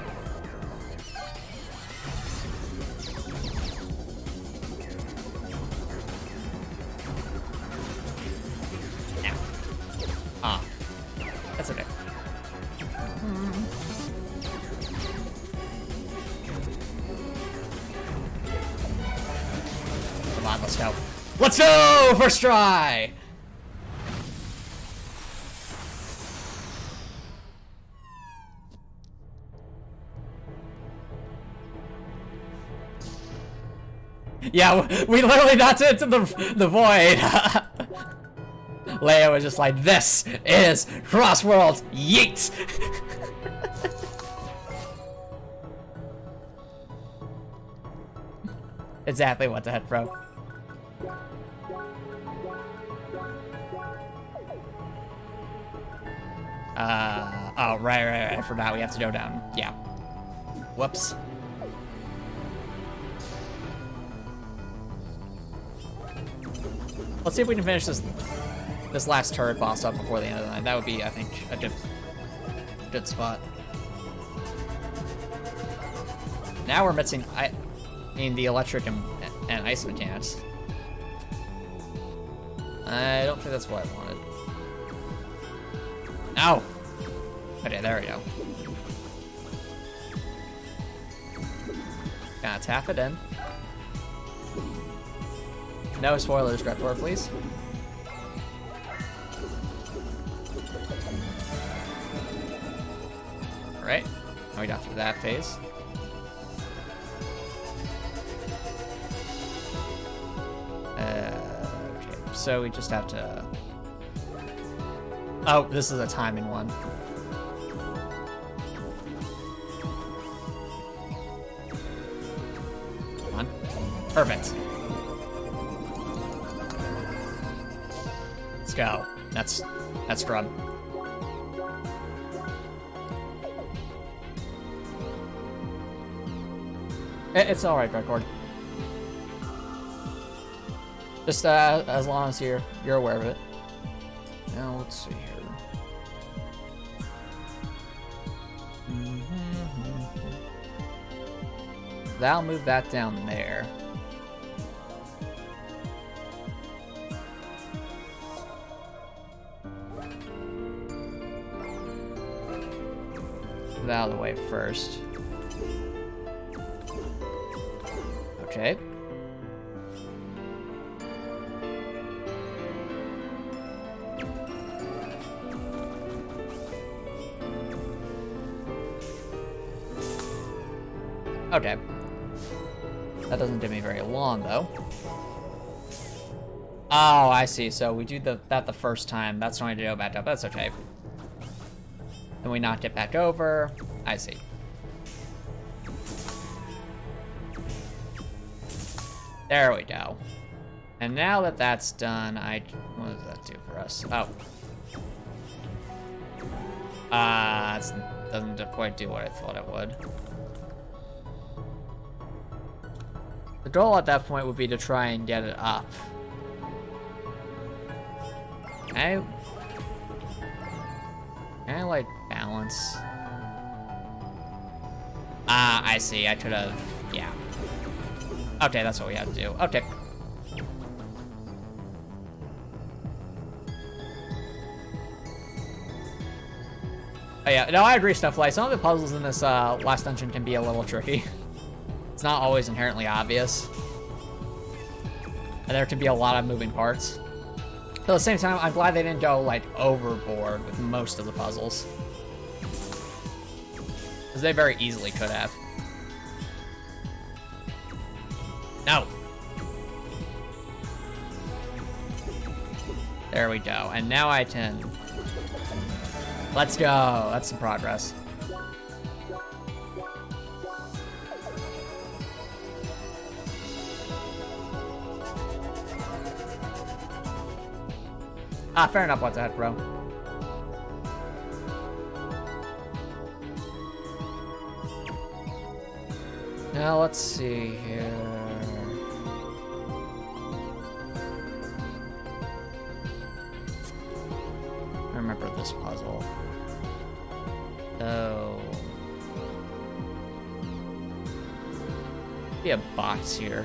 Now. Ah. That's okay. Come on, let's go. Let's go! First try! Yeah, we literally knocked it into the void. Leia was just like, this is Crossworld, yeet! Exactly what the heck, bro. Oh, right. I forgot we have to go down. Yeah. Whoops. Let's see if we can finish this last turret boss up before the end of the night. That would be, I think, a good spot. Now we're missing, the electric and ice mechanics. I don't think that's what I wanted. No! Okay, there we go. Gotta tap it in. No spoilers, Gretor, please. Alright, now we got through that phase. Okay, so we just have to... Oh, this is a timing one. Come on. Perfect. Let's go. That's scrub. It's alright, Redcord. Just as long as you're aware of it. Now let's see here. That'll move that down there. Get out of the way first. Okay. Okay. That doesn't take me very long, though. Oh, I see. So we do that the first time. That's when I go back up. That's okay. Then we knock it back over. I see. There we go. And now that that's done, what does that do for us? Oh. It doesn't quite do what I thought it would. The goal at that point would be to try and get it up. Can I like, balance? I see. I could have... Yeah. Okay, that's what we have to do. Okay. Oh, yeah. No, I agree, Stufflight. Some of the puzzles in this last dungeon can be a little tricky. It's not always inherently obvious. And there can be a lot of moving parts. But at the same time, I'm glad they didn't go, like, overboard with most of the puzzles. Because they very easily could have. No! There we go. And now I can... Let's go! That's some progress. Ah, fair enough. What the heck, bro? Now, let's see here. I remember this puzzle. Oh. Be a box here.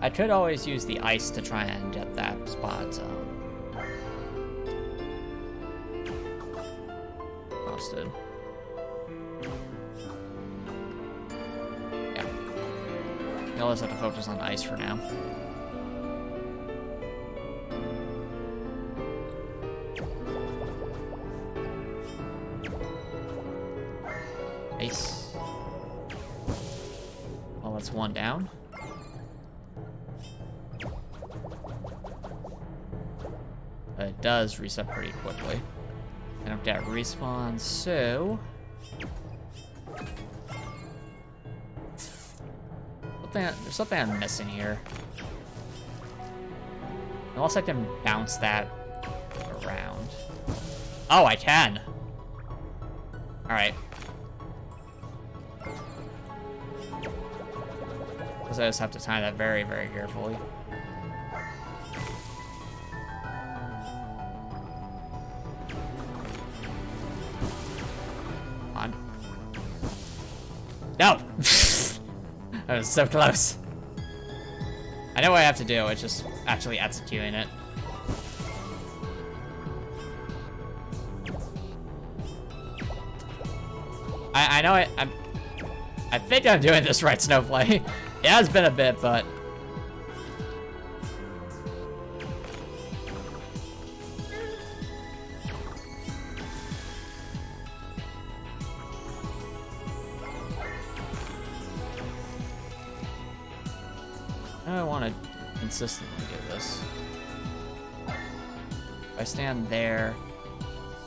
I could always use the ice to try and get that spot posted. Yeah. You'll just have to focus on ice for now. Ice. Well, that's one down. But it does reset pretty quickly. I don't get respawn, so... There's something I'm missing here. Unless I can bounce that around. Oh, I can! Alright. Because I just have to time that very, very carefully. On. No! That was so close. I know what I have to do, it's just actually executing it. I know I think I'm doing this right, Snowflake. It has been a bit, but... I want to consistently do this. If I stand there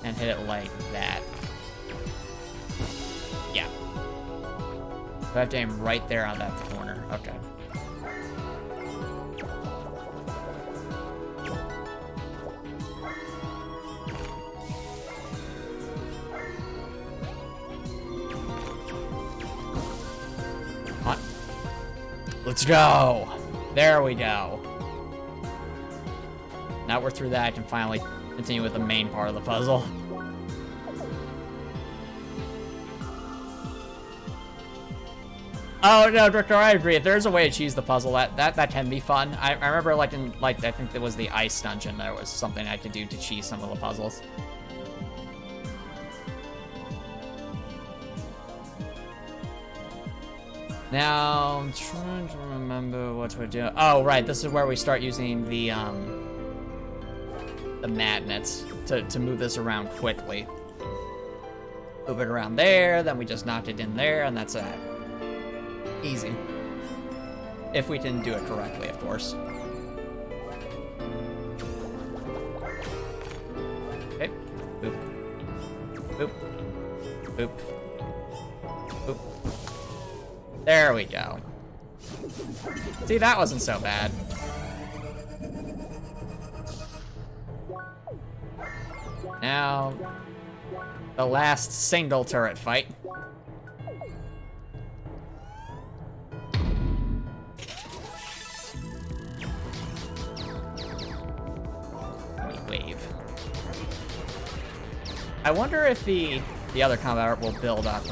and hit it like that. Yeah. I have to aim right there on that corner. Okay. Come on. Let's go. There we go. Now we're through that, I can finally continue with the main part of the puzzle. Oh no, Director, I agree. If there's a way to cheese the puzzle, that can be fun. I remember like in I think it was the ice dungeon, there was something I could do to cheese some of the puzzles. Now, I'm trying to remember what we're doing. Oh, right, this is where we start using the magnets to move this around quickly. Move it around there, then we just knocked it in there, and that's it. Easy. If we can do it correctly, of course. Okay, boop. Boop. Boop. Boop. There we go. See, that wasn't so bad. Now, the last single turret fight. Wave. I wonder if the other combat art will build up.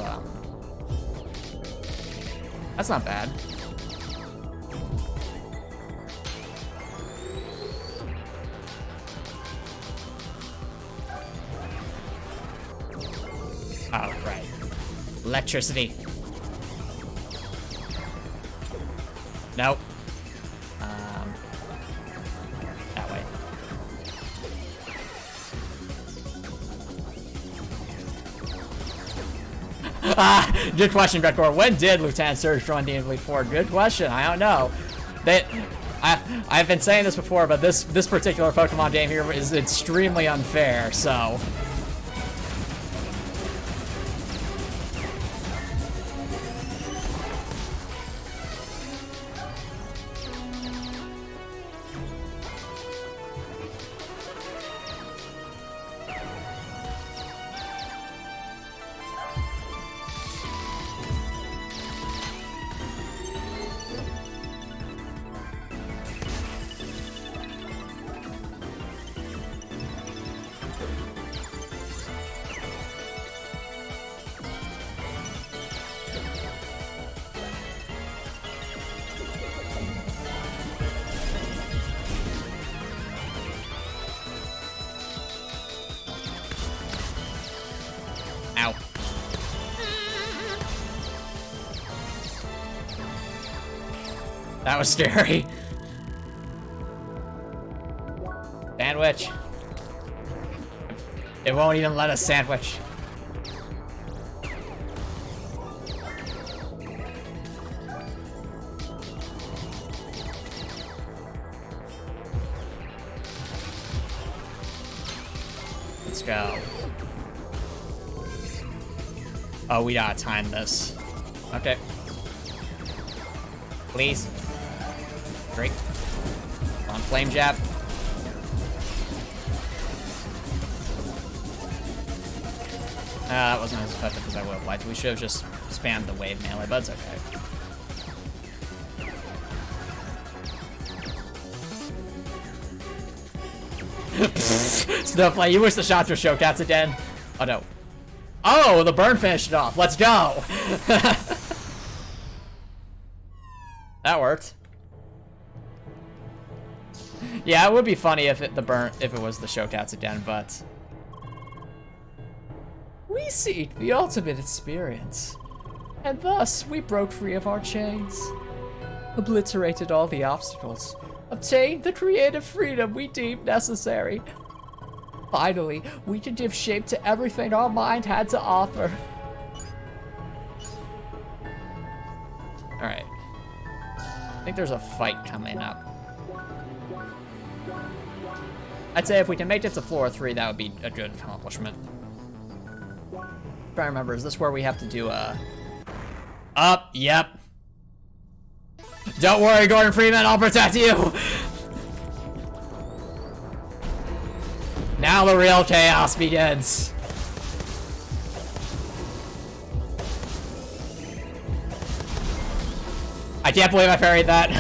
That's not bad. Oh, right. Electricity. Nope. That way. Good question, Beckor. When did Lieutenant Surge join the Fleet 4? Good question. I don't know. I've been saying this before, but this particular Pokemon game here is extremely unfair, so... That was scary. Sandwich. It won't even let us sandwich. Let's go. Oh, we gotta time this. Okay. Please. Great. On flame jab. That wasn't as effective as I would have liked. We should have just spammed the wave melee, but it's okay. Snowflake, you wish the shots were showcats again. Oh no. Oh, the burn finished it off. Let's go. That worked. Yeah, it would be funny if it was the showcats again, but we seek the ultimate experience, and thus we broke free of our chains, obliterated all the obstacles, obtained the creative freedom we deemed necessary. Finally, we can give shape to everything our mind had to offer. All right. I think there's a fight coming up. I'd say if we can make it to floor 3, that would be a good accomplishment. If I remember, is this where we have to do a... Up, yep. Don't worry, Gordon Freeman, I'll protect you! Now the real chaos begins. I can't believe I parried that.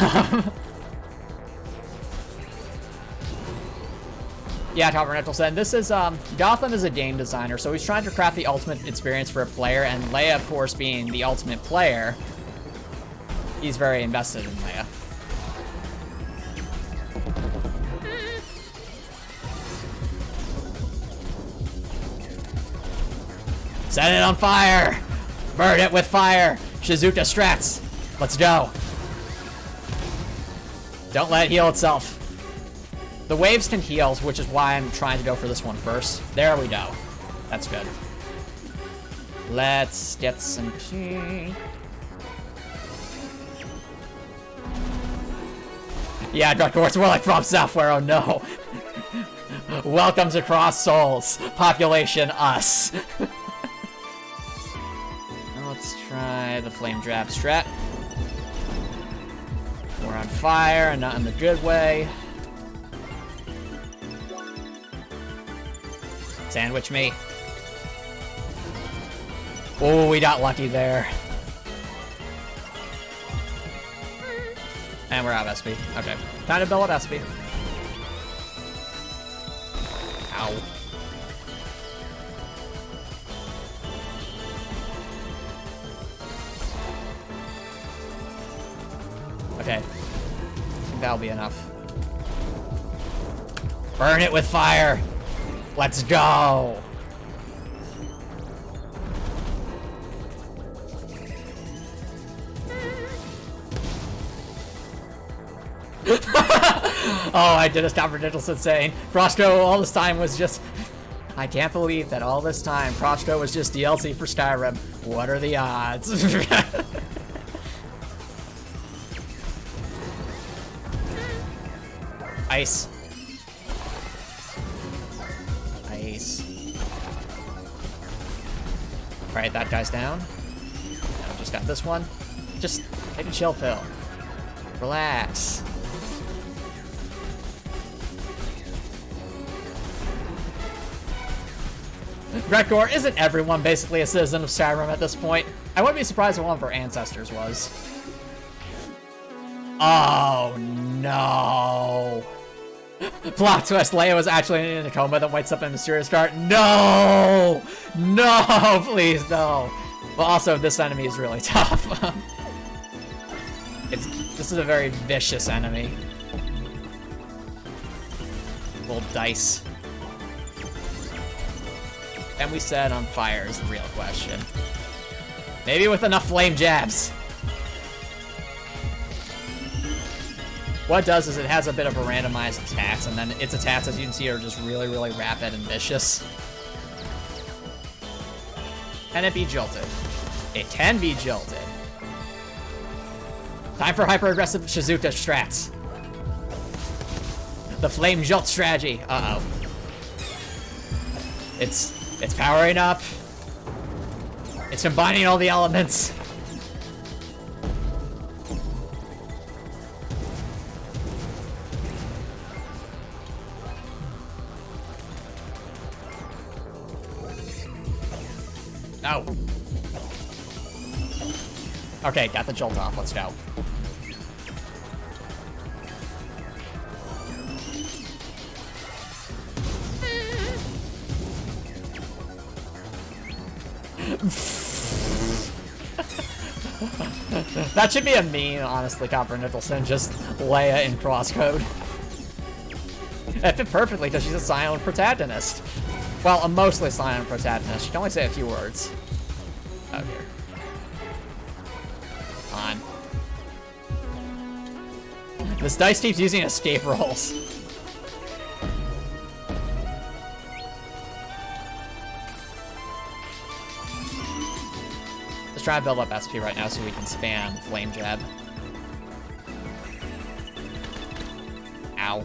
Yeah, Tom Nicholson. This is, Gotham is a game designer, so he's trying to craft the ultimate experience for a player, and Leia, of course, being the ultimate player, he's very invested in Leia. Set it on fire! Burn it with fire! Shizuka strats! Let's go! Don't let it heal itself. The waves can heal, which is why I'm trying to go for this one first. There we go. That's good. Let's get some tea. Yeah, Dark Horse, more like from Software, oh no. Welcome to Cross Souls. Population us. Let's try the Flame Jab strat. We're on fire and not in the good way. Sandwich me. Oh, we got lucky there. And we're out of SP. Okay. Time to build up SP. Ow. Okay. I think that'll be enough. Burn it with fire! Let's go! Oh, I did a stop ridiculous insane. Prosto all this time was just... I can't believe that all this time Prosto was just DLC for Skyrim. What are the odds? Ice. Ice. Alright, that guy's down. Now just got this one. Just take a chill pill. Relax. Grekor, isn't everyone basically a citizen of Skyrim at this point? I wouldn't be surprised if one of our ancestors was. Oh no. Plot twist, Leia was actually in a coma that wakes up in a mysterious cart. No! No, please, no. Well, also, this enemy is really tough. This is a very vicious enemy. Little dice. And we set on fire is the real question. Maybe with enough flame jabs. What it does is it has a bit of a randomized attacks, and then its attacks, as you can see, are just really, really rapid and vicious. Can it be jilted? It can be jilted. Time for hyper-aggressive Shizuka strats. The flame jolt strategy. Uh-oh. It's powering up. It's combining all the elements. No. Okay, got the jolt off. Let's go. That should be a meme, honestly, Copper Nicholson. Just Leia in CrossCode. It fit perfectly because she's a silent protagonist. Well, a mostly silent protagonist. She can only say a few words. Oh, dear. On. This dice keeps using escape rolls. Let's try and build up SP right now so we can spam Flame Jab. Ow.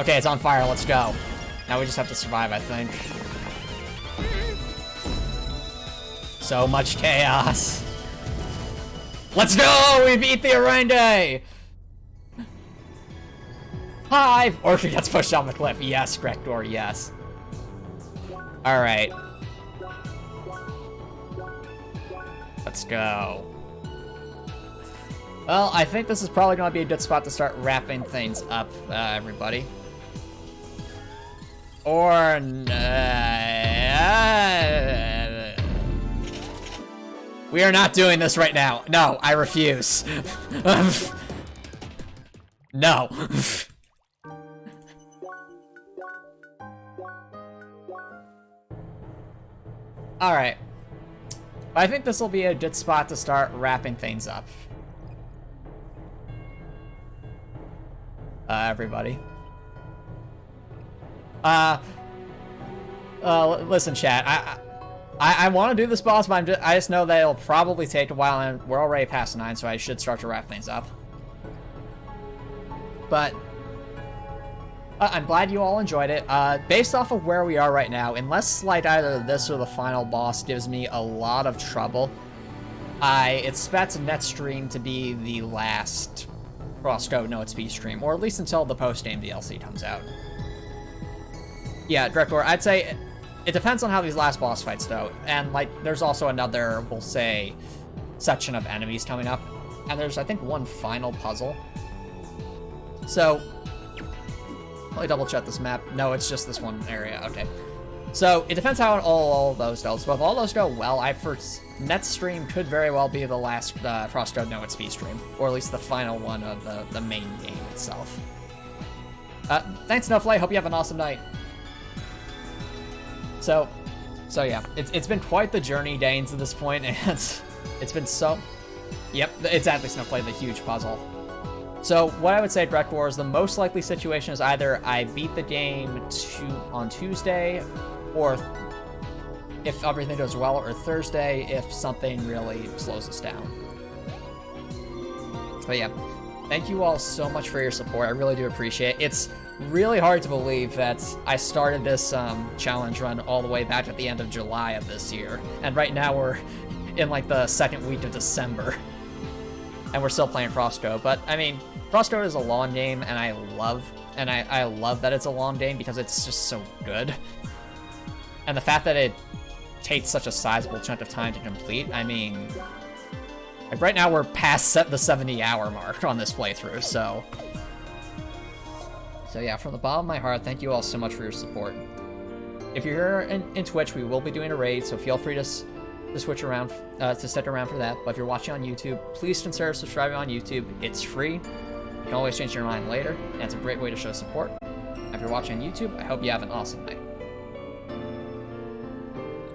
Okay, it's on fire. Let's go. Now we just have to survive, I think. So much chaos. Let's go! We beat the Arende! Hi! Or she gets pushed off the cliff. Yes, Grektor, yes. Alright. Let's go. Well, I think this is probably going to be a good spot to start wrapping things up, everybody. Or... we are not doing this right now. No, I refuse. No. Alright. I think this will be a good spot to start wrapping things up. Everybody. Listen, chat. I want to do this boss, but I just know that it'll probably take a while, and we're already past 9, so I should start to wrap things up. But I'm glad you all enjoyed it. Based off of where we are right now, unless like either this or the final boss gives me a lot of trouble, I expect Netstream to be the last CrossCode No EXP stream, or at least until the post-game DLC comes out. Yeah, Director, I'd say it depends on how these last boss fights, though. And, like, there's also another, we'll say, section of enemies coming up. And there's, I think, one final puzzle. So, let me double-check this map. No, it's just this one area. Okay. So, it depends how all of those go. So, if all those go well, Netstream could very well be the last CrossCode No EXP stream. Or at least the final one of the main game itself. Thanks, Snowflake. Hope you have an awesome night. So yeah, it's been quite the journey getting to this point, and it's been so... Yep, exactly, Snowflake, the huge puzzle. So what I would say, Direct War, is the most likely situation is either I beat the game on Tuesday, or if everything goes well, or Thursday if something really slows us down. But yeah, thank you all so much for your support. I really do appreciate it. It's really hard to believe that I started this challenge run all the way back at the end of July of this year, and right now we're in like the second week of December, and we're still playing CrossCode. But I mean, CrossCode is a long game, and I love that it's a long game because it's just so good, and the fact that it takes such a sizable chunk of time to complete. I mean, like right now we're past the 70-hour mark on this playthrough, so yeah, from the bottom of my heart, thank you all so much for your support. If you're here in Twitch, we will be doing a raid, so feel free to switch around, to stick around for that. But if you're watching on YouTube, please consider subscribing on YouTube. It's free. You can always change your mind later, and it's a great way to show support. If you're watching on YouTube, I hope you have an awesome night.